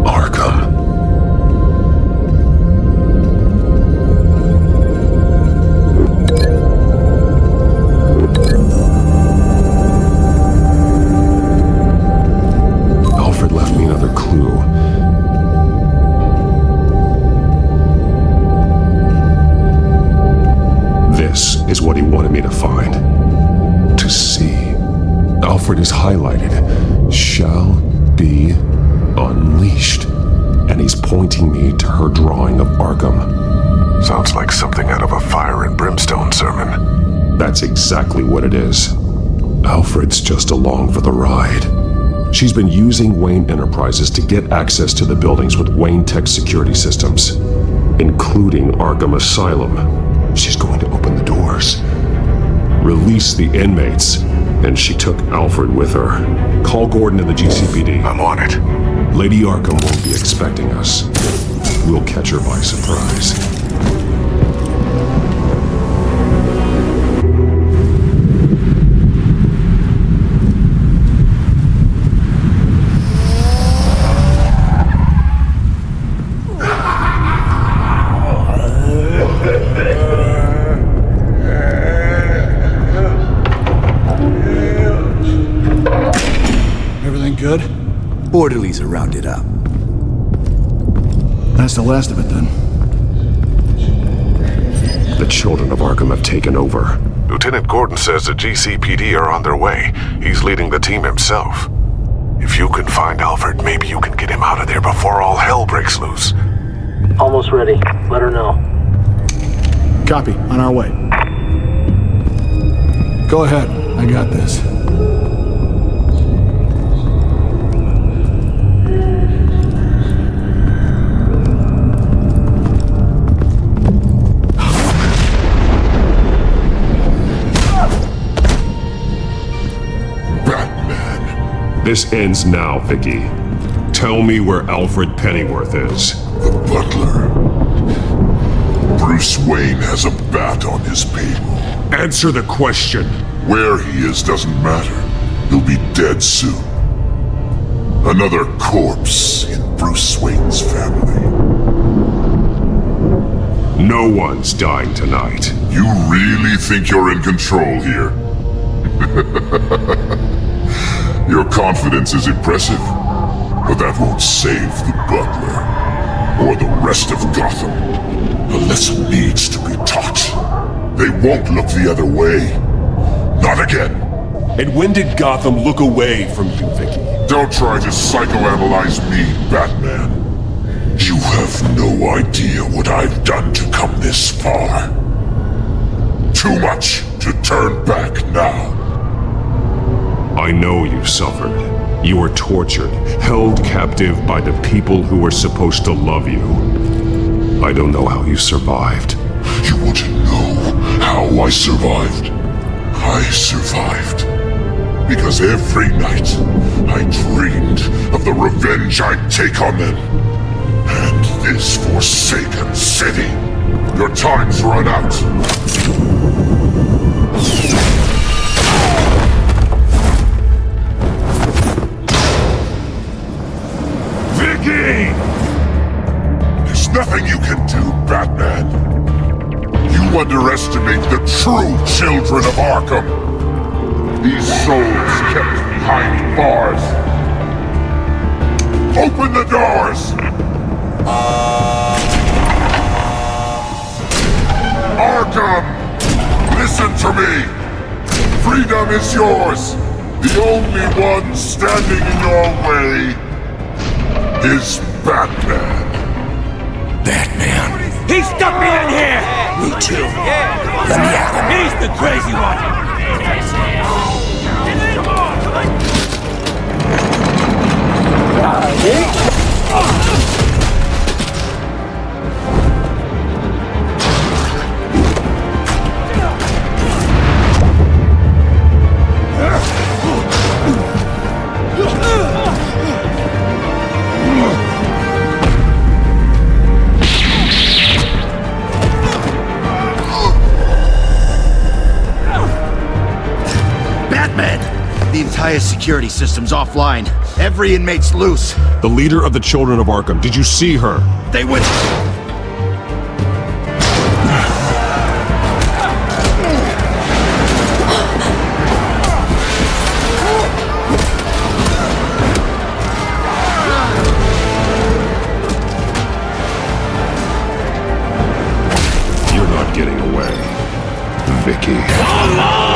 Arkham. Alfred left me another clue. This is what he wanted me to find. To see. Alfred is highlighted. Shall be unleashed. And he's pointing me to her drawing of Arkham. Sounds like something out of a fire and brimstone sermon. That's exactly what it is. Alfred's just along for the ride. She's been using Wayne Enterprises to get access to the buildings with Wayne Tech security systems, including Arkham Asylum. She's going to open the doors, release the inmates, and she took Alfred with her. Call Gordon and the GCPD. I'm on it. Lady Arkham won't be expecting us. We'll catch her by surprise. Everything good? Orderlies are rounded up. That's the last of it then. The children of Arkham have taken over. Lieutenant Gordon says the GCPD are on their way. He's leading the team himself. If you can find Alfred, maybe you can get him out of there before all hell breaks loose. Almost ready. Let her know. Copy. On our way. Go ahead. I got this. This ends now, Vicky. Tell me where Alfred Pennyworth is. The butler. Bruce Wayne has a bat on his payroll. Answer the question. Where he is doesn't matter. He'll be dead soon. Another corpse in Bruce Wayne's family. No one's dying tonight. You really think you're in control here? Your confidence is impressive, but that won't save the butler, or the rest of Gotham. A lesson needs to be taught. They won't look the other way. Not again. And when did Gotham look away from you, Vicky? Don't try to psychoanalyze me, Batman. You have no idea what I've done to come this far. Too much to turn back now. I know you suffered. You were tortured, held captive by the people who were supposed to love you. I don't know how you survived. You want to know how I survived? I survived because every night I dreamed of the revenge I'd take on them. And this forsaken city. Your time's run out. There's nothing you can do, Batman. You underestimate the true children of Arkham. These souls kept behind bars. Open the doors! Arkham! Listen to me! Freedom is yours! The only one standing in your way is Batman. Batman. He stuck me in here! Me too. Let me at him. He's the crazy one! The entire security system's offline. Every inmate's loose. The leader of the Children of Arkham, did you see her? They went... You're not getting away, Vicky. Come on!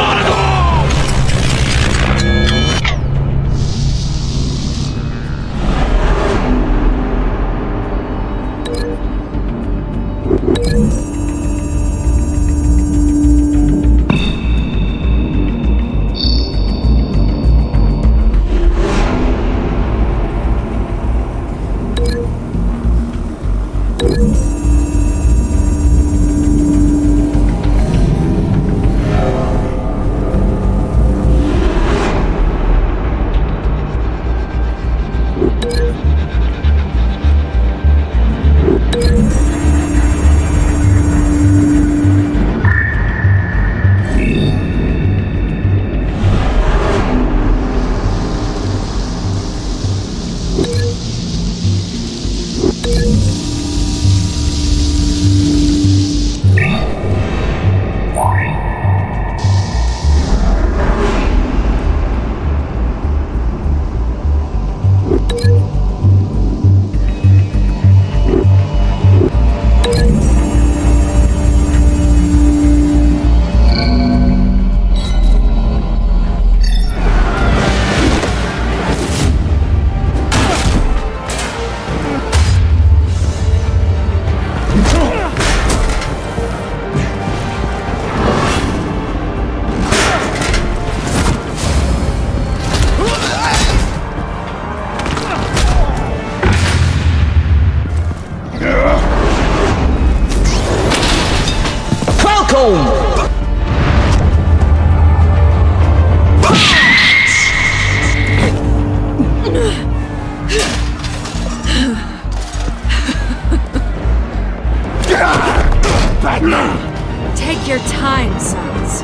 Take your time, sons.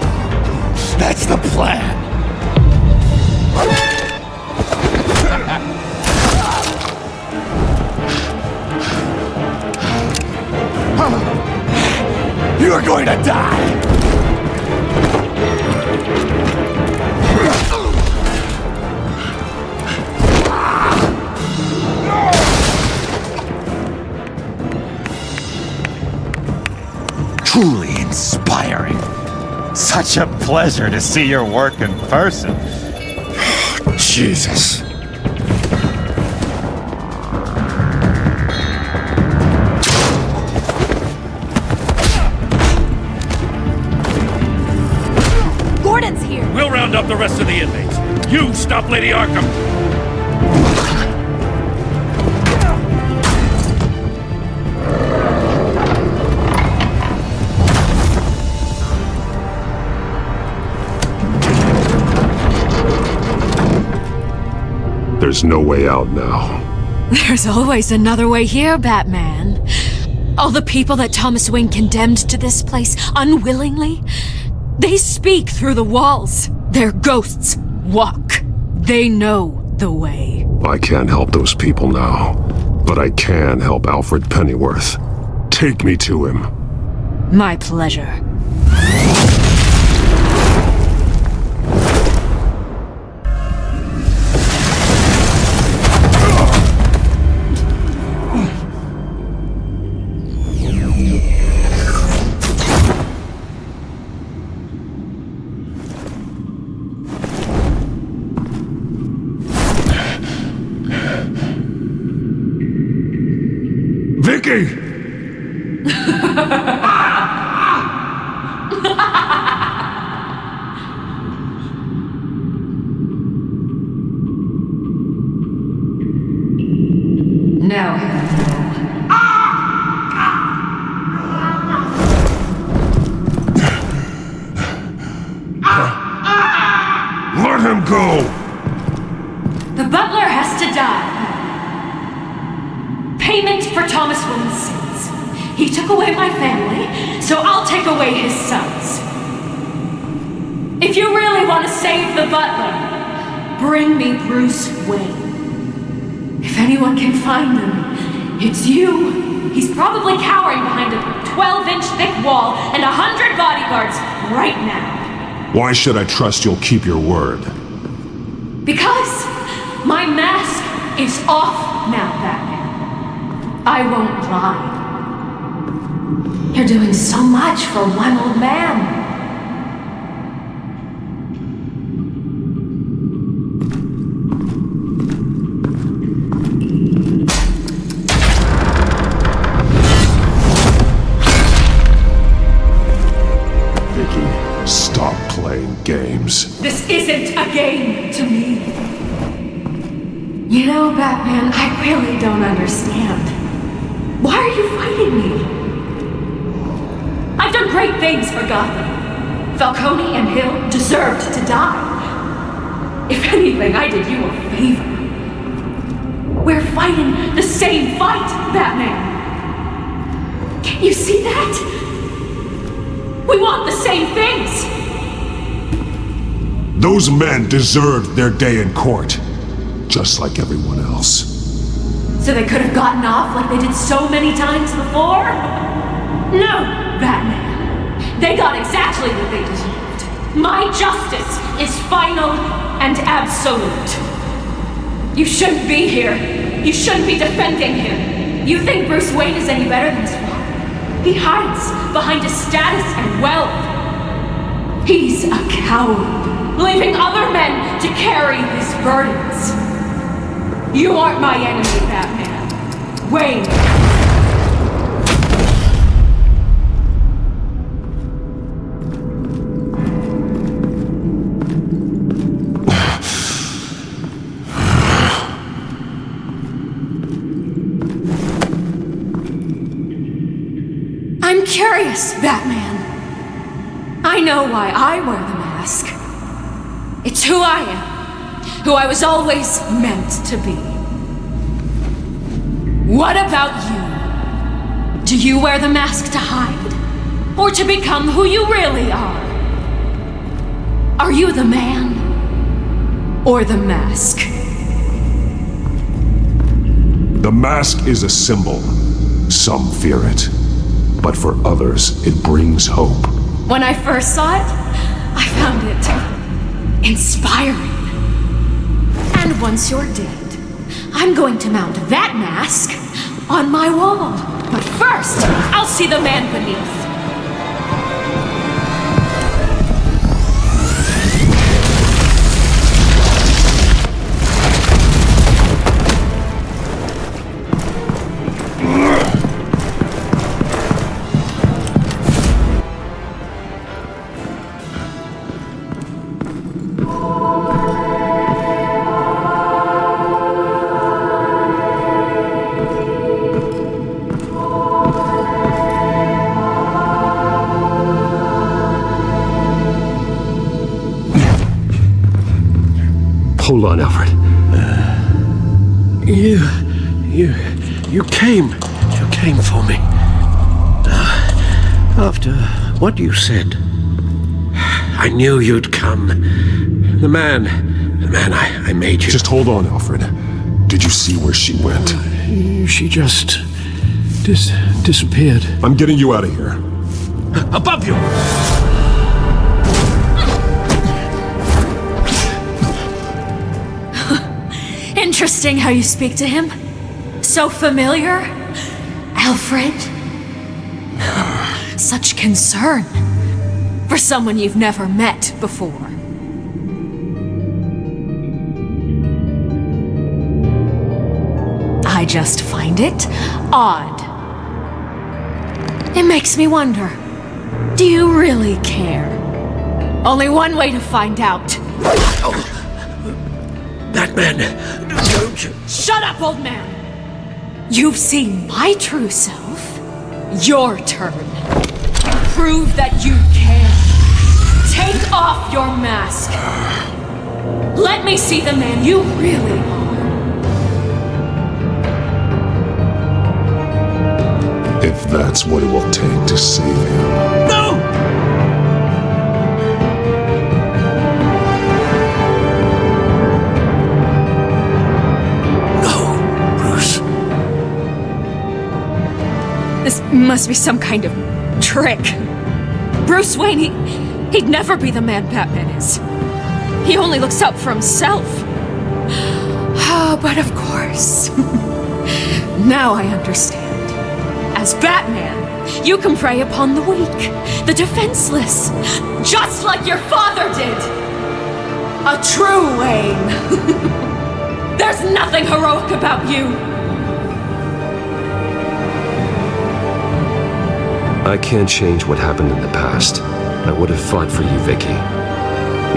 That's the plan. You are going to die! Truly inspiring. Such a pleasure to see your work in person. Jesus. Gordon's here. We'll round up the rest of the inmates. You stop Lady Arkham. There's no way out now. There's always another way here, Batman. All the people that Thomas Wayne condemned to this place unwillingly, they speak through the walls. Their ghosts walk. They know the way. I can't help those people now, but I can help Alfred Pennyworth. Take me to him. My pleasure. Vicky! No. Let him go! The butler has to die. Payment for Thomas Wayne's sins. He took away my family, so I'll take away his sons. If you really want to save the butler, bring me Bruce Wayne. If anyone can find him, it's you. He's probably cowering behind a 12-inch thick wall and 100 bodyguards right now. Why should I trust you'll keep your word? Because my mask is off now, Batman. I won't lie. You're doing so much for one old man. Vicky, stop playing games. This isn't a game to me. You know, Batman, I really don't understand. Why are you fighting me? I've done great things for Gotham. Falcone and Hill deserved to die. If anything, I did you a favor. We're fighting the same fight, Batman. Can you see that? We want the same things. Those men deserved their day in court, just like everyone else. So they could have gotten off like they did so many times before? No, Batman. They got exactly what they deserved. My justice is final and absolute. You shouldn't be here. You shouldn't be defending him. You think Bruce Wayne is any better than his father? He hides behind his status and wealth. He's a coward, leaving other men to carry his burdens. You aren't my enemy, Batman. Wayne. I'm curious, Batman. I know why I wear the mask. It's who I am. Who I was always meant to be. What about you? Do you wear the mask to hide? or to become who you really are? Are you the man or the mask? The mask is a symbol. Some fear it, but for others, it brings hope. When I first saw it, I found it inspiring. And once you're dead, I'm going to mount that mask on my wall. But first, I'll see the man beneath. Hold on, Alfred. You came for me. After what you said, I knew you'd come. The man I made you. Just hold on, Alfred. Did you see where she went? She just disappeared. I'm getting you out of here. Above you! Interesting how you speak to him. So familiar. Alfred. Such concern for someone you've never met before. I just find it odd. It makes me wonder, do you really care? Only one way to find out. That man, don't you? Shut up, old man! You've seen my true self. Your turn. Prove that you care. Take off your mask. Let me see the man you really are. If that's what it will take to save him. No! This must be some kind of trick. Bruce Wayne, he'd never be the man Batman is. He only looks out for himself. Oh, but of course. Now I understand. As Batman, you can prey upon the weak, the defenseless, just like your father did. A true Wayne. There's nothing heroic about you. I can't change what happened in the past. I would have fought for you, Vicky.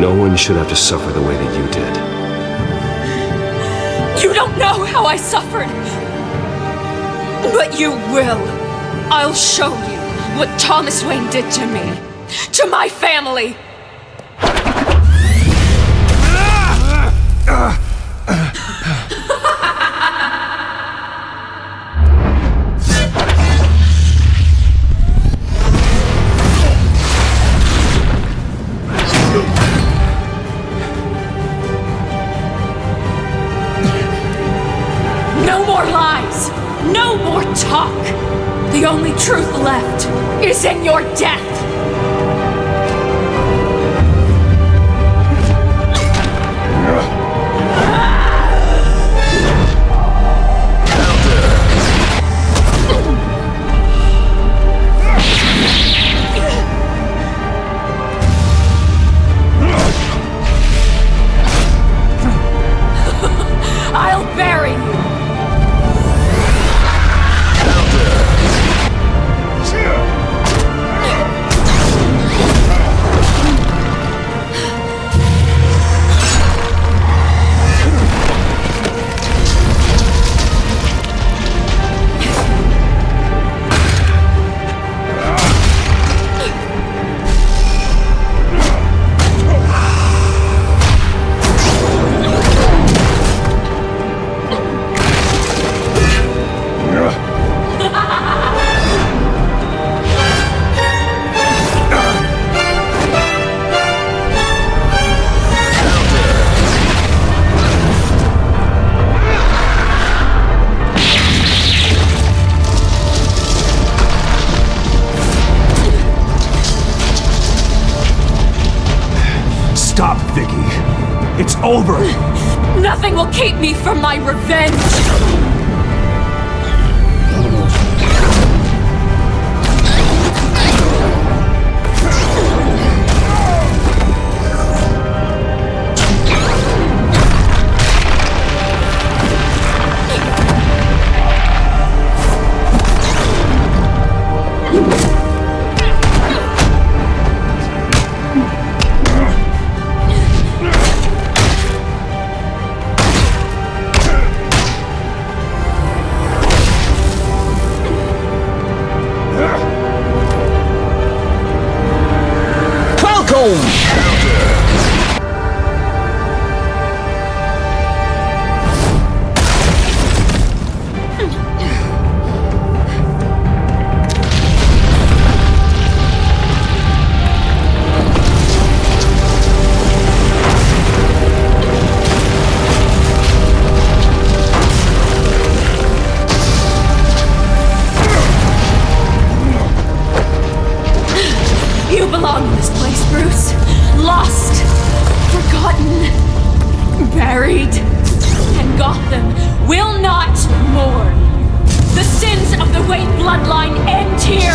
No one should have to suffer the way that you did. You don't know how I suffered. But you will. I'll show you what Thomas Wayne did to me. To my family. No more lies! No more talk! The only truth left is in your death! I'll bury you! It's over. Nothing will keep me from my revenge. You belong in this place, Bruce. Lost, forgotten, buried. And Gotham will not mourn. The sins of the Wayne bloodline end here.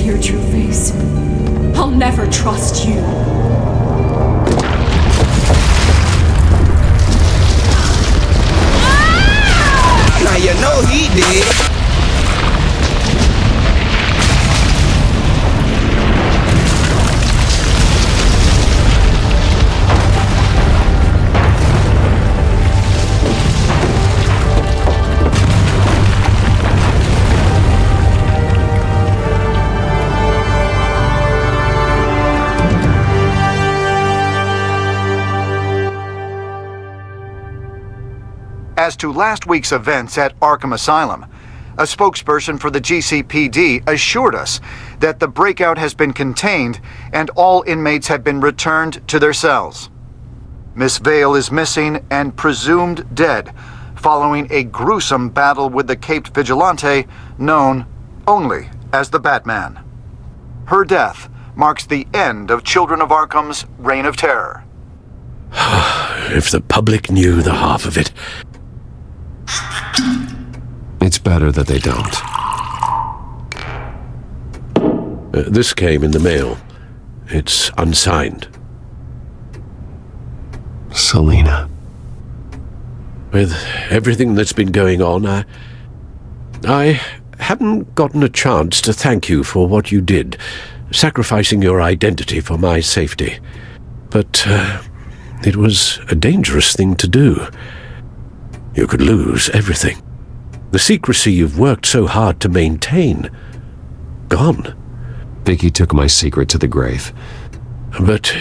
Your true face. I'll never trust you. Now you know he did. As to last week's events at Arkham Asylum, a spokesperson for the GCPD assured us that the breakout has been contained and all inmates have been returned to their cells. Miss Vale is missing and presumed dead following a gruesome battle with the caped vigilante known only as the Batman. Her death marks the end of Children of Arkham's reign of terror. If the public knew the half of it. It's better that they don't. This came in the mail. It's unsigned. Selina. With everything that's been going on, I haven't gotten a chance to thank you for what you did, sacrificing your identity for my safety. But it was a dangerous thing to do. You could lose everything. The secrecy you've worked so hard to maintain. Gone. Vicky took my secret to the grave. But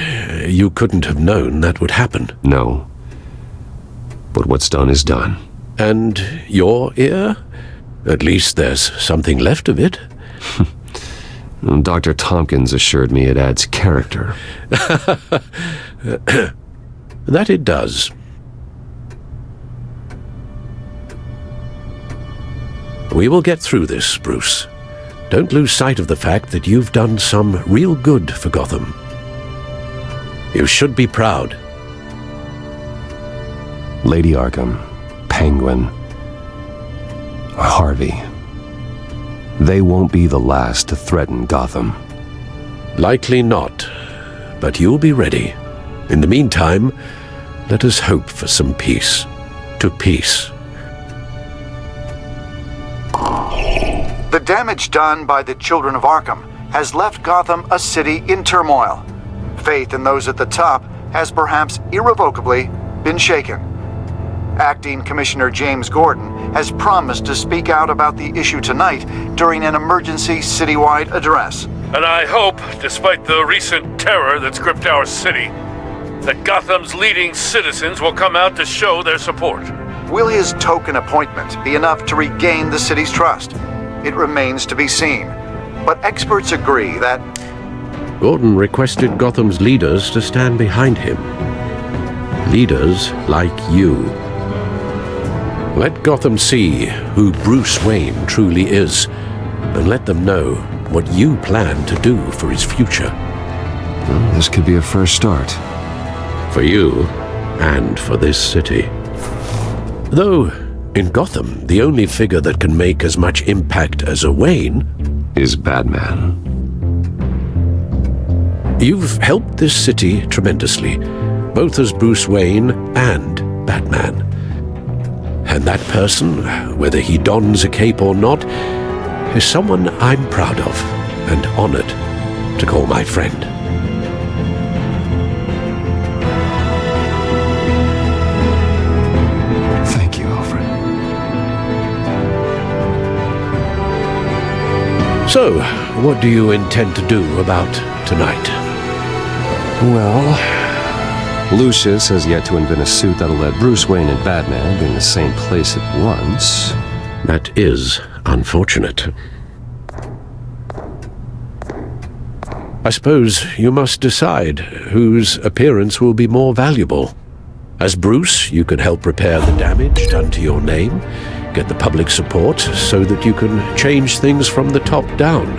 you couldn't have known that would happen. No. But what's done is done. And your ear? At least there's something left of it. Dr. Tompkins assured me it adds character. That it does. We will get through this, Bruce. Don't lose sight of the fact that you've done some real good for Gotham. You should be proud. Lady Arkham, Penguin, Harvey. They won't be the last to threaten Gotham. Likely not, but you'll be ready. In the meantime, let us hope for some peace. To peace. The damage done by the Children of Arkham has left Gotham a city in turmoil. Faith in those at the top has perhaps irrevocably been shaken. Acting Commissioner James Gordon has promised to speak out about the issue tonight during an emergency citywide address. And I hope, despite the recent terror that's gripped our city, that Gotham's leading citizens will come out to show their support. Will his token appointment be enough to regain the city's trust? It remains to be seen. But experts agree that Gordon requested Gotham's leaders to stand behind him. Leaders like you. Let Gotham see who Bruce Wayne truly is, and let them know what you plan to do for his future. Well, this could be a first start. For you, and for this city. Though, in Gotham, the only figure that can make as much impact as a Wayne is Batman. You've helped this city tremendously, both as Bruce Wayne and Batman. And that person, whether he dons a cape or not, is someone I'm proud of and honored to call my friend. Thank you, Alfred. So, what do you intend to do about tonight? Well, Lucius has yet to invent a suit that'll let Bruce Wayne and Batman be in the same place at once. That is unfortunate. I suppose you must decide whose appearance will be more valuable. As Bruce, you can help repair the damage done to your name, get the public support so that you can change things from the top down.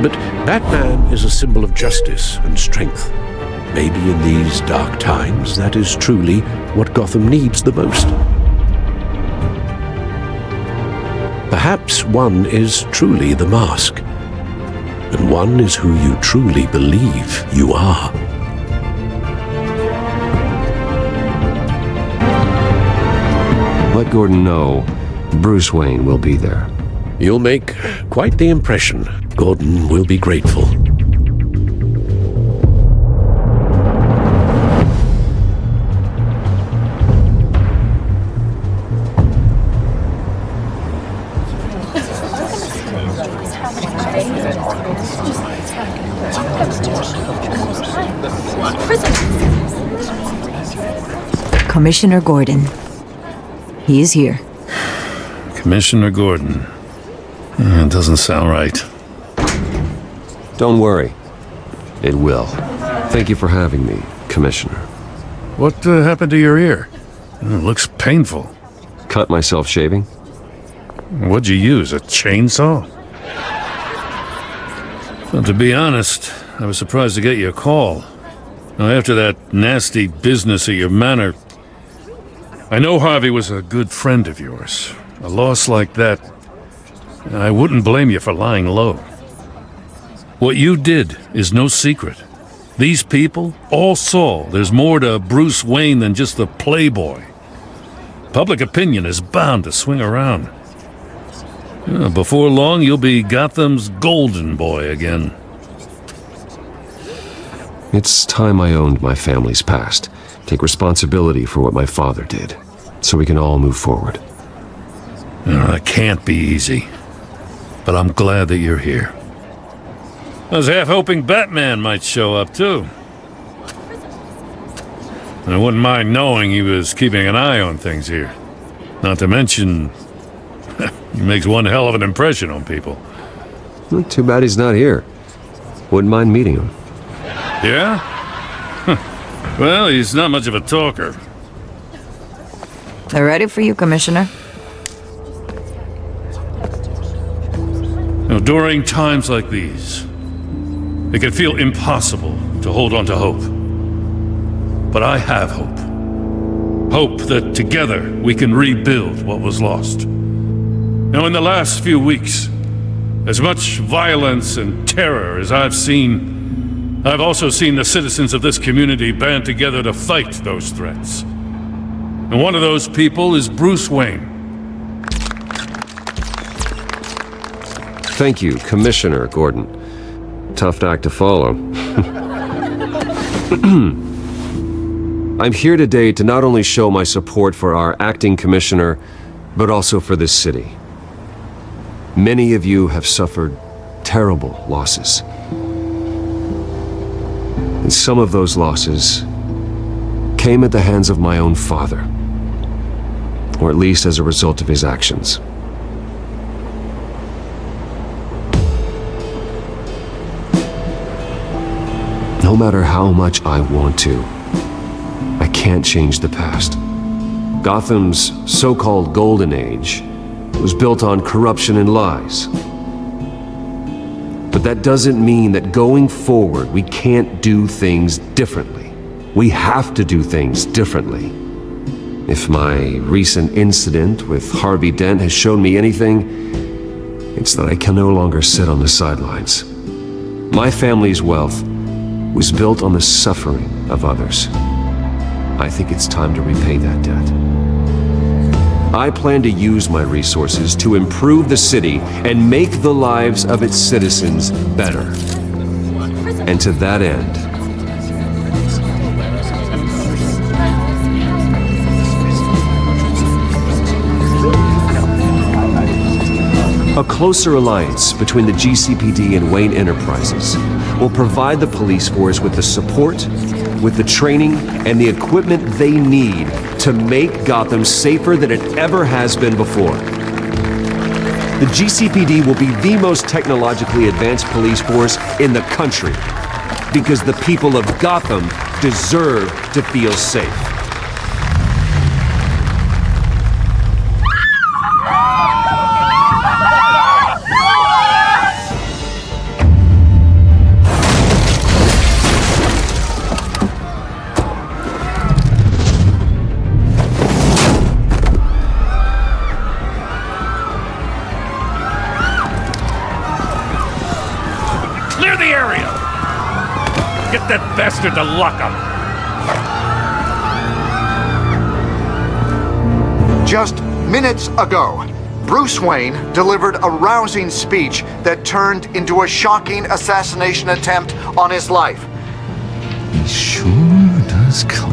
But Batman is a symbol of justice and strength. Maybe in these dark times, that is truly what Gotham needs the most. Perhaps one is truly the mask, and one is who you truly believe you are. Let Gordon know Bruce Wayne will be there. You'll make quite the impression. Gordon will be grateful. Commissioner Gordon. He is here. Commissioner Gordon. It doesn't sound right. Don't worry. It will. Thank you for having me, Commissioner. What happened to your ear? It looks painful. Cut myself shaving. What'd you use, a chainsaw? Well, to be honest, I was surprised to get your call. Now, after that nasty business at your manor, I know Harvey was a good friend of yours. A loss like that, I wouldn't blame you for lying low. What you did is no secret. These people all saw there's more to Bruce Wayne than just the playboy. Public opinion is bound to swing around. Before long, you'll be Gotham's golden boy again. It's time I owned my family's past. Take responsibility for what my father did, so we can all move forward. That can't be easy, but I'm glad that you're here. I was half hoping Batman might show up, too. I wouldn't mind knowing he was keeping an eye on things here. Not to mention, he makes one hell of an impression on people. Too bad he's not here. Wouldn't mind meeting him. Yeah? Well, he's not much of a talker. They're ready for you, Commissioner. During times like these, it can feel impossible to hold on to hope. But I have hope. Hope that together we can rebuild what was lost. Now, in the last few weeks, as much violence and terror as I've seen, I've also seen the citizens of this community band together to fight those threats. And one of those people is Bruce Wayne. Thank you, Commissioner Gordon. tough act to follow. I'm here today to not only show my support for our acting commissioner, but also for this city. Many of you have suffered terrible losses. And some of those losses came at the hands of my own father, or at least as a result of his actions. No matter how much I want to, I can't change the past. Gotham's so-called Golden Age was built on corruption and lies. But that doesn't mean that going forward we can't do things differently. We have to do things differently. If my recent incident with Harvey Dent has shown me anything, it's that I can no longer sit on the sidelines. My family's wealth was built on the suffering of others. I think it's time to repay that debt. I plan to use my resources to improve the city and make the lives of its citizens better. And to that end, a closer alliance between the GCPD and Wayne Enterprises will provide the police force with the support, with the training, and the equipment they need to make Gotham safer than it ever has been before. The GCPD will be the most technologically advanced police force in the country, because the people of Gotham deserve to feel safe. That bastard to lock up! Just minutes ago, Bruce Wayne delivered a rousing speech that turned into a shocking assassination attempt on his life. He sure does come